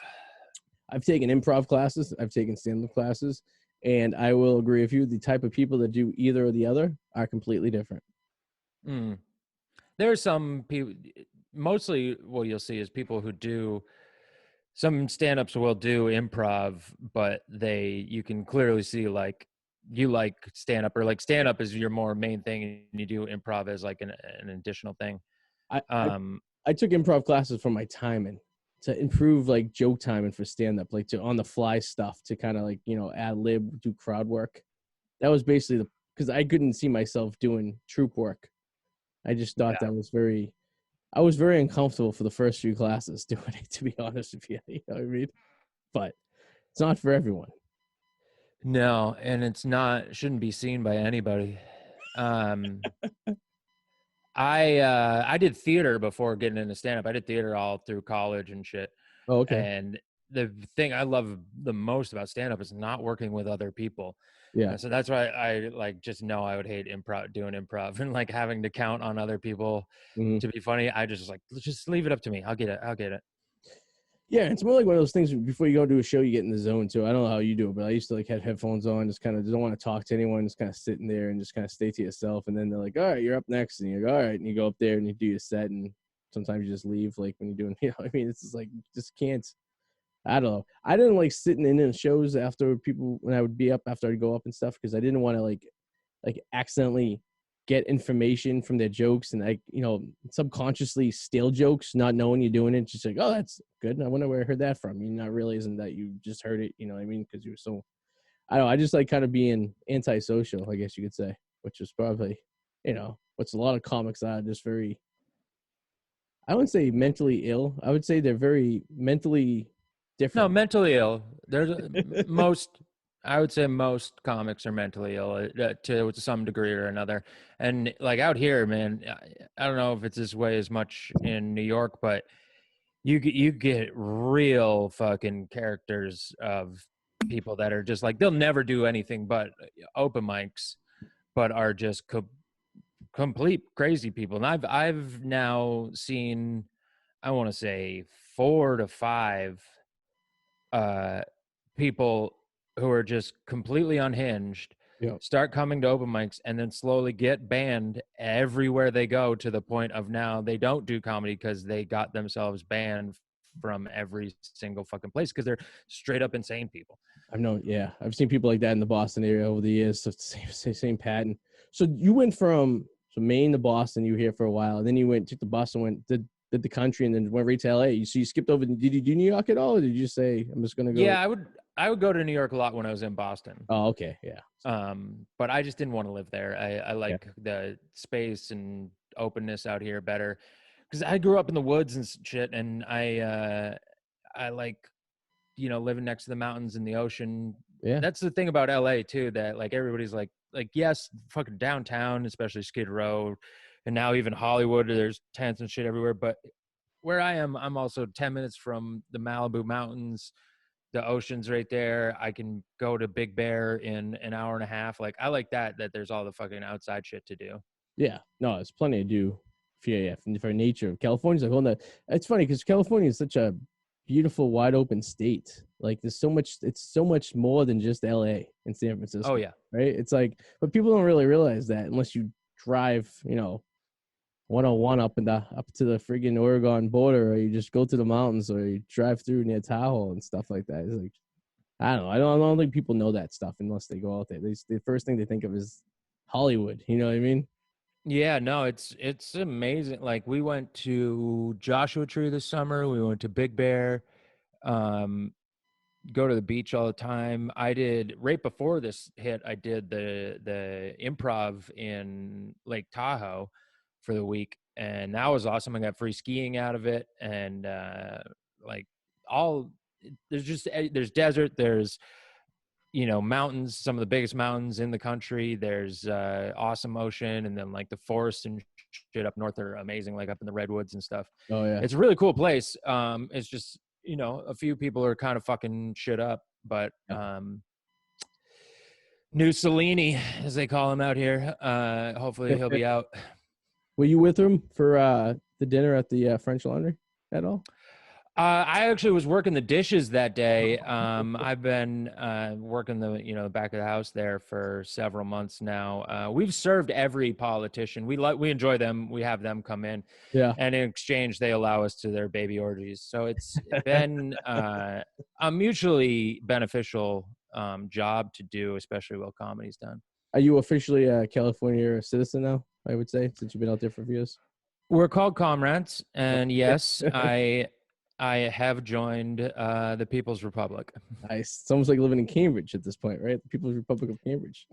I've taken improv classes. I've taken stand-up classes, and I will agree with you. The type of people that do either or the other are completely different. There are some people. Mostly, what you'll see is people who do. Some stand-ups will do improv, but you can clearly see like you like stand-up, or like stand-up is your more main thing, and you do improv as like an additional thing. I took improv classes for my timing to improve like joke timing for stand-up, like to on the fly stuff to kind of like ad lib, do crowd work. That was basically because I couldn't see myself doing troupe work. I just thought that was I was very uncomfortable for the first few classes doing it, to be honest with you. You know what I mean? But it's not for everyone. No, and shouldn't be seen by anybody. I did theater before getting into stand-up. I did theater all through college and shit. Oh, okay. And the thing I love the most about stand-up is not working with other people. Yeah. So that's why I like just know I would hate doing improv and like having to count on other people to be funny. I just just leave it up to me. I'll get it. Yeah, it's more like one of those things before you go do a show, you get in the zone too. I don't know how you do it, but I used to like have headphones on, just kind of don't want to talk to anyone, just kind of sitting there and just kind of stay to yourself. And then they're like, all right, you're up next. And you go, all right. And you go up there and you do your set. And sometimes you just leave like when you're doing, I mean, it's just like, just can't. I don't know. I didn't like sitting in shows after people when I would be up after I'd go up and stuff because I didn't want to like accidentally get information from their jokes and subconsciously steal jokes, not knowing you're doing it. Just like, oh, that's good. I wonder where I heard that from. You're not realizing that you just heard it. You know what I mean? Because you were so. I don't know. I just like kind of being antisocial, I guess you could say, which is probably what's a lot of comics are just very, I wouldn't say mentally ill. I would say they're very mentally different. No, mentally ill. There's I would say most comics are mentally ill to some degree or another. And like out here, man, I don't know if it's this way as much in New York, but you get real fucking characters of people that are just like, they'll never do anything but open mics, but are just complete crazy people. And I've now seen, I want to say 4 to 5 people who are just completely unhinged, start coming to open mics, and then slowly get banned everywhere they go, to the point of now they don't do comedy because they got themselves banned from every single fucking place because they're straight up insane people. I've seen people like that in the Boston area over the years. So same pattern. So you went from Maine to Boston. You were here for a while, and then you took the bus and did the country, and then went right to LA. So you skipped over. Did you do New York at all, or did you say I'm just gonna go? Yeah, I would go to New York a lot when I was in Boston. Oh, okay, yeah. But I just didn't want to live there. I like the space and openness out here better, because I grew up in the woods and shit, and I like, living next to the mountains and the ocean. Yeah, that's the thing about LA too, that like everybody's like yes, fucking downtown, especially Skid Row, and now even Hollywood, there's tents and shit everywhere. But where I am, I'm also 10 minutes from the Malibu Mountains. The ocean's right there. I can go to Big Bear in an hour and a half. Like, I like that there's all the fucking outside shit to do. Yeah, no, it's plenty to do. For nature. California's like, oh, it's funny because California is such a beautiful, wide open state. Like, there's so much. It's so much more than just LA and San Francisco. Oh yeah, right. It's like, but people don't really realize that unless you drive, 101 up to the friggin' Oregon border, or you just go to the mountains, or you drive through near Tahoe and stuff like that. It's like, I don't know. I don't think people know that stuff unless they go out there. The first thing they think of is Hollywood. You know what I mean? Yeah, no, it's amazing. Like, we went to Joshua Tree this summer. We went to Big Bear. Go to the beach all the time. I did, right before this hit, I did the improv in Lake Tahoe for the week, and that was awesome. I got free skiing out of it, and there's desert, there's mountains, some of the biggest mountains in the country. There's awesome ocean, and then like the forests and shit up north are amazing, like up in the redwoods and stuff. Oh yeah, it's a really cool place. It's just, a few people are kind of fucking shit up, but New Cellini, as they call him out here, hopefully he'll be out. Were you with him for the dinner at the French Laundry at all? I actually was working the dishes that day. I've been working the back of the house there for several months now. We've served every politician. We enjoy them. We have them come in, and in exchange they allow us to their baby orgies. So it's been a mutually beneficial job to do, especially while comedy's done. Are you officially a California citizen now? I would say, since you've been out there for a few years. We're called comrades, and yes, I have joined the People's Republic. Nice. It's almost like living in Cambridge at this point, right? The People's Republic of Cambridge.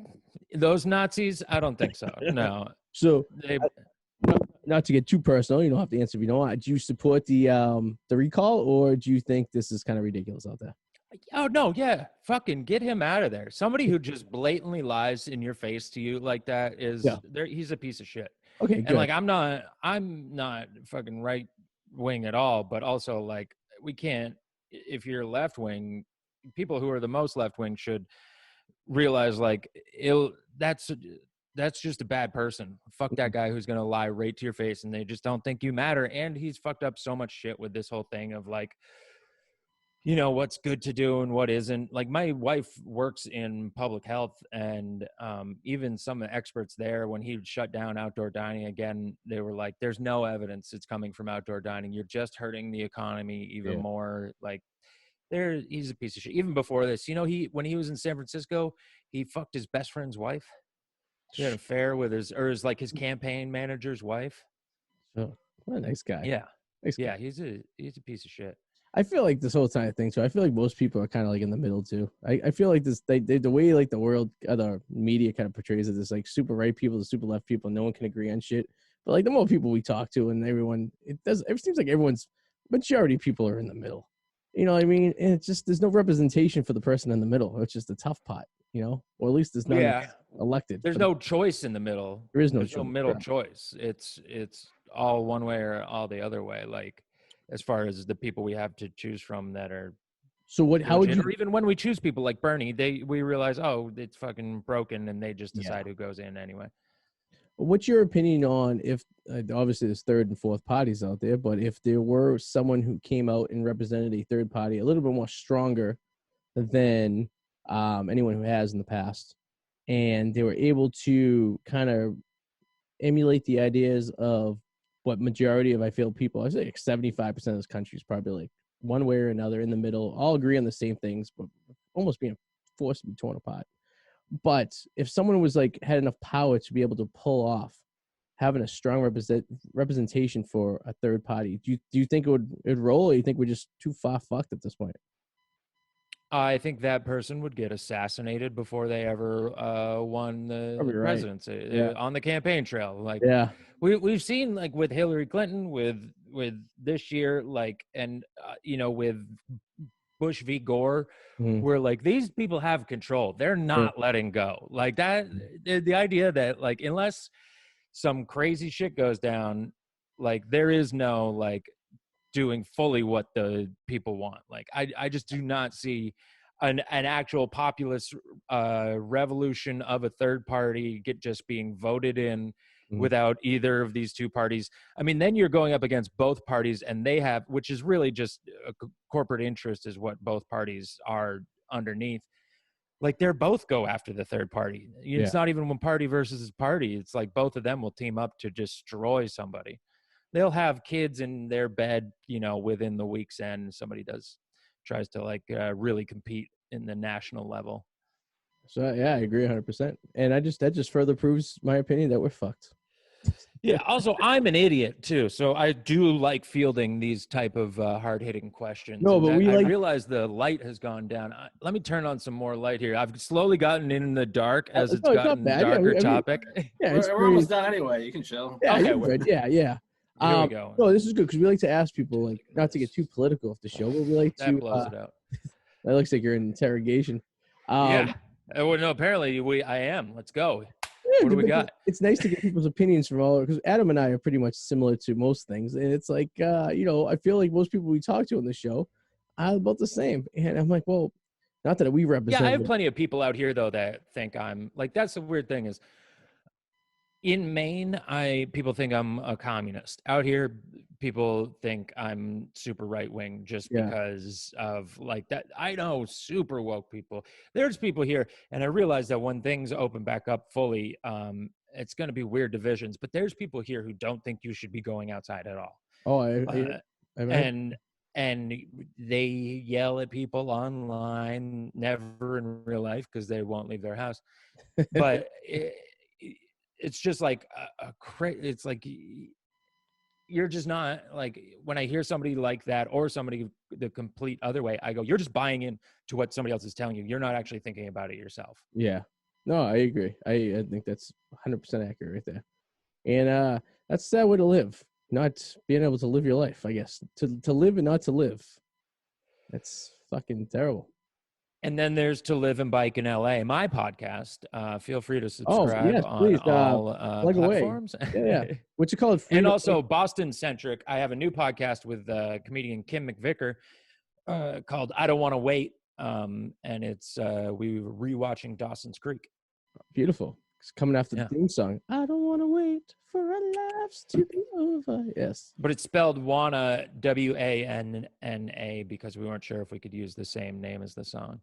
Those Nazis? I don't think so. No. So, not to get too personal, you don't have to answer if you don't want. Do you support the recall, or do you think this is kind of ridiculous out there? Oh, no, yeah. Fucking get him out of there. Somebody who just blatantly lies in your face to you like that he's a piece of shit. Okay, good. And like, I'm not fucking right wing at all, but also like, we can't, if you're left wing, people who are the most left wing should realize like that's just a bad person. Fuck that guy who's gonna lie right to your face, and they just don't think you matter. And he's fucked up so much shit with this whole thing of like, what's good to do and what isn't. Like, my wife works in public health, and even some of the experts there, when he shut down outdoor dining again, they were like, there's no evidence it's coming from outdoor dining. You're just hurting the economy even more. Like, he's a piece of shit. Even before this, when he was in San Francisco, he fucked his best friend's wife. He had an affair with his campaign manager's wife. Oh, what a nice guy. Yeah. Nice guy. Yeah, he's a piece of shit. I feel like this whole time thing too. I feel like most people are kind of like in the middle too. I feel like this the way like the world, the media kind of portrays it, there's like super right people, the super left people. No one can agree on shit. But like the more people we talk to, and everyone, it seems like everyone's majority of people are in the middle. You know what I mean? And it's just there's no representation for the person in the middle, which is the tough part. You know, or at least there's none elected. There's no choice in the middle. There is no There's choice. no middle choice. It's all one way or all the other way. Like as far as the people we have to choose from that are. So what? How would you? Or even when we choose people like Bernie, we realize, oh, it's fucking broken, and they just decide who goes in anyway. What's your opinion on if obviously there's third and fourth parties out there, but if there were someone who came out and represented a third party a little bit more stronger than anyone who has in the past, and they were able to kind of emulate the ideas of what majority of, I feel, people, I say like 75% of this country is probably like one way or another in the middle, all agree on the same things, but almost being forced to be torn apart. But if someone was like had enough power to be able to pull off having a strong representation for a third party, do you think it would roll, or you think we're just too far fucked at this point? I think that person would get assassinated before they ever won the presidency on the campaign trail. Like, we've seen like with Hillary Clinton, with this year, like, and with Bush v. Gore, where like these people have control. They're not letting go. Like that, the idea that like unless some crazy shit goes down, like there is no like doing fully what the people want. Like I just do not see an actual populist revolution of a third party just being voted in without either of these two parties. I mean, then you're going up against both parties, and they have, which is really just a corporate interest is what both parties are underneath. Like they're both go after the third party. It's not even one party versus party. It's like both of them will team up to destroy somebody. They'll have kids in their bed, within the week's end. Somebody tries to like really compete in the national level. So I agree 100%. And that just further proves my opinion that we're fucked. Yeah. Also, I'm an idiot too, so I do like fielding these type of hard-hitting questions. No, but I realize the light has gone down. Let me turn on some more light here. I've slowly gotten in the dark as it's gotten darker topic. Yeah, we're almost done anyway. You can chill. Yeah, okay, good. Yeah. Here we go. No, this is good because we like to ask people, like, not to get too political off the show, but we like to. That blows it out. That looks like you're in interrogation. Yeah. Well, no, apparently I am. Let's go. What do we got? It's nice to get people's opinions from all, because Adam and I are pretty much similar to most things, and it's like I feel like most people we talk to on the show are about the same, and I'm like, well, not that we represent. Yeah, I have plenty of people out here though that think I'm like, that's the weird thing is, in Maine, people think I'm a communist. Out here, people think I'm super right wing just because of like that. I know super woke people. There's people here, and I realize that when things open back up fully, it's going to be weird divisions. But there's people here who don't think you should be going outside at all. Oh, and they yell at people online, never in real life because they won't leave their house. But it's just like it's like you're just not like, when I hear somebody like that or somebody the complete other way, I go, you're just buying in to what somebody else is telling you. You're not actually thinking about it yourself. Yeah, no, I agree. I think that's 100% accurate right there. And that's a sad way to live, not being able to live your life, I guess. To live and not to live. That's fucking terrible. And then there's To Live and Bike in LA, my podcast. Feel free to subscribe on all platforms. Yeah. What's it called? And also Boston centric. I have a new podcast with comedian Kim McVicker called I Don't Want to Wait. And it's we were rewatching Dawson's Creek. Beautiful. It's coming after the theme song. I don't want to wait for our lives to be over. Yes. But it's spelled Wanna, WANNA, because we weren't sure if we could use the same name as the song.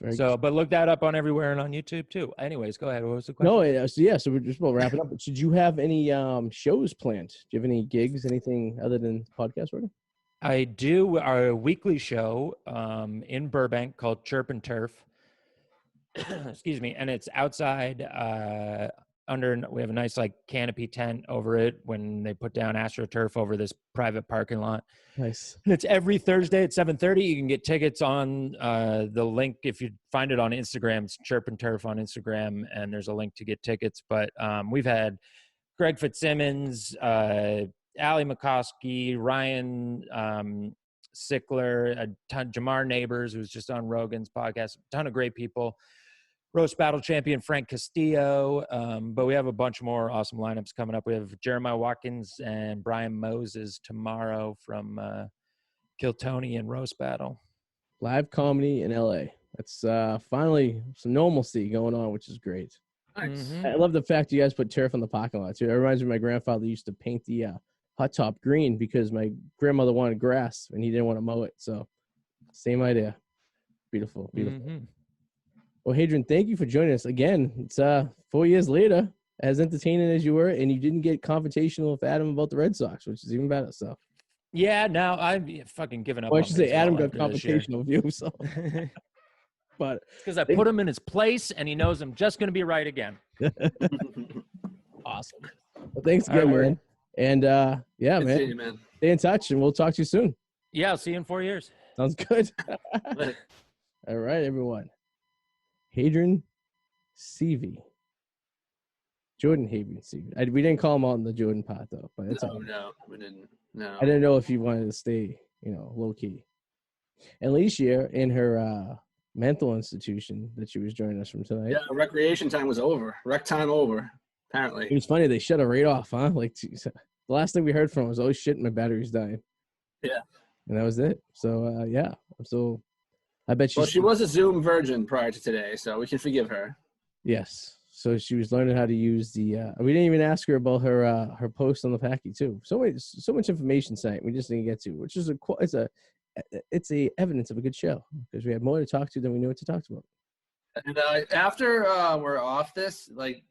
But look that up on everywhere and on YouTube too. Anyways, go ahead. What was the question? No, so we're just about wrapping up. But should you have any shows planned? Do you have any gigs, anything other than podcast work? I do. Our weekly show in Burbank called Chirp and Turf. Excuse me. And it's outside we have a nice like canopy tent over it when they put down AstroTurf over this private parking lot. Nice. And it's every Thursday at 7:30. You can get tickets on the link. If you find it on Instagram, it's Chirp and Turf on Instagram, and there's a link to get tickets. But we've had Greg Fitzsimmons, Ali McCoskey, Ryan Sickler, Jamar Neighbors, who's just on Rogan's podcast, a ton of great people. Roast Battle champion Frank Castillo, but we have a bunch more awesome lineups coming up. We have Jeremiah Watkins and Brian Moses tomorrow from Kiltony and Roast Battle. Live comedy in LA. That's finally some normalcy going on, which is great. Nice. Mm-hmm. I love the fact you guys put turf on the parking lot too. It reminds me of my grandfather used to paint the hot top green because my grandmother wanted grass and he didn't want to mow it. So same idea. Beautiful, beautiful. Mm-hmm. Well, Handren, thank you for joining us again. It's 4 years later, as entertaining as you were, and you didn't get confrontational with Adam about the Red Sox, which is even better. So, Yeah, now I've fucking given up. well, I on should say baseball Adam got after this year. confrontational with you. So, but Because I put him in his place, and he knows I'm just going to be right again. awesome. Well, thanks again, All right, man. And yeah, Good man, seeing you, man. stay in touch, and we'll talk to you soon. Yeah, I'll see you in 4 years. Sounds good. Later. All right, everyone. Handren Seavey. Jordan Seavey. We didn't call him out in the Jordan part, though. But it's all right. No, we didn't. No. I didn't know if you wanted to stay, low key. And Licia, in her mental institution that she was joining us from tonight. Yeah, recreation time was over. Rec time over, It apparently. was funny. They shut her right off, huh? Like, the last thing we heard from her was, oh, shit, my battery's dying. Yeah. And that was it. So, yeah. So, I bet Well, she was a Zoom virgin prior to today, so we can forgive her. Yes. So she was learning how to use the. We didn't even ask her about her post on the Packy too. So much information tonight we just didn't get to, which is it's a evidence of a good show because we had more to talk to than we knew what to talk about. And after we're off this, like,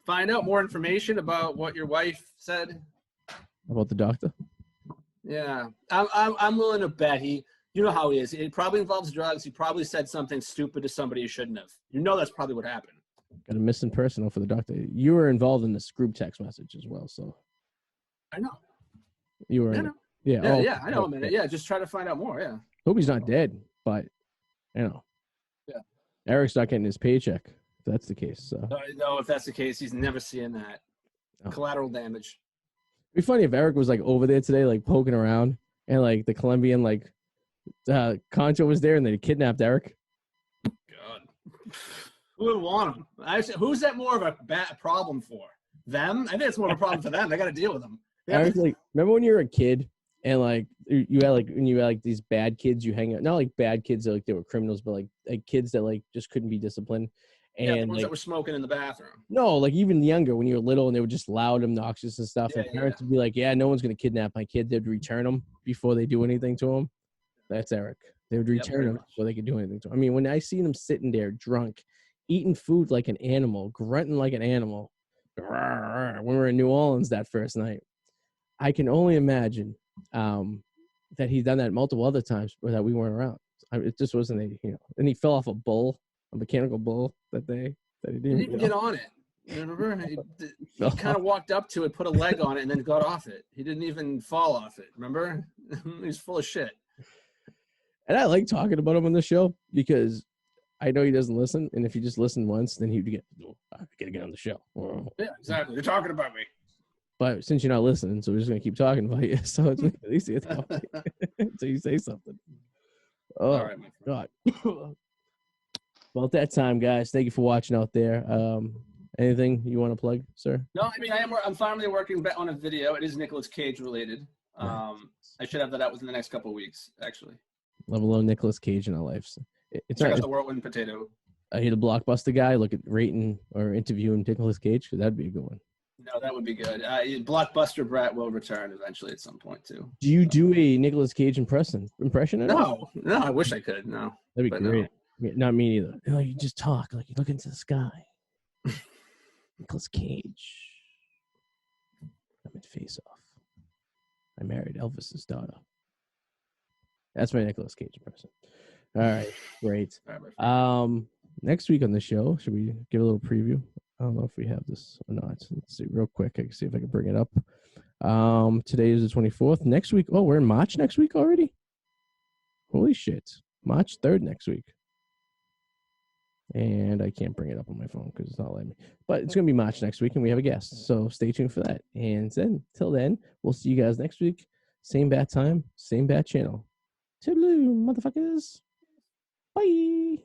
find out more information about what your wife said. About the doctor. Yeah, I'm willing to bet you know how he is. It probably involves drugs. He probably said something stupid to somebody he shouldn't have. That's probably what happened. Got a missing person for the doctor. You were involved in this group text message as well, so. I know. You were. I know. Yeah. Yeah, oh, yeah, I know a minute. Yeah, just try to find out more. Yeah. Hope he's not dead, but Yeah. Eric's not getting his paycheck. If that's the case. So. No, if that's the case, he's never seeing that. Oh. Collateral damage. It'd be funny if Eric was like over there today, like poking around, and like the Colombian Concho was there, and they kidnapped Eric. God. Who would want him? Who's that more of a bad problem for? Them? I think it's more of a problem for them. They got to deal with them. Eric's like, remember when you were a kid and like you had these bad kids you hang out, not like bad kids that like they were criminals, but like kids that like just couldn't be disciplined. And the ones that were smoking in the bathroom. No, like even younger when you were little and they were just loud, obnoxious and stuff. And parents would be like, yeah, no one's going to kidnap my kid. They'd return them before they do anything to them. That's Eric. They would return them before they could do anything to him. I mean, when I seen him sitting there drunk, eating food like an animal, grunting like an animal, when we were in New Orleans that first night, I can only imagine that he's done that multiple other times that we weren't around. It just wasn't and he fell off a mechanical bull that day. That he didn't even get on it. Remember? He kind of walked up to it, put a leg on it, and then got off it. He didn't even fall off it. Remember? He's full of shit. And I like talking about him on the show because I know he doesn't listen. And if he just listened once, then he'd get, I gotta get on the show. Yeah, exactly. They're talking about me. But since you're not listening, so we're just gonna keep talking about you. So it's at least you get to talk until you say something. Oh, all right, my God. Well, at that time, guys, thank you for watching out there. Anything you want to plug, sir? No, I mean, I'm finally working on a video. It is Nicolas Cage related. I should have that out within the next couple of weeks, actually. Love a little Nicolas Cage in our lives. Check out the Whirlwind Potato. Are you the Blockbuster guy? Look at rating or interviewing Nicolas Cage, because that'd be a good one. No, that would be good. Blockbuster Brett will return eventually at some point too. Do you do a Nicolas Cage impression? No, I wish I could. No, that'd be great. No. Not me either. You just talk like you look into the sky. Nicolas Cage. I'm in Face Off. I married Elvis's daughter. That's my Nicolas Cage impression. All right, great. Next week on the show, should we give a little preview? I don't know if we have this or not. Let's see real quick. I can see if I can bring it up. Today is the 24th. Next week. Oh, we're in March next week already? Holy shit. March 3rd next week. And I can't bring it up on my phone because it's not letting me. But it's going to be March next week, and we have a guest. So stay tuned for that. And then, till then, we'll see you guys next week. Same bat time, same bat channel. Toodaloo, motherfuckers. Bye.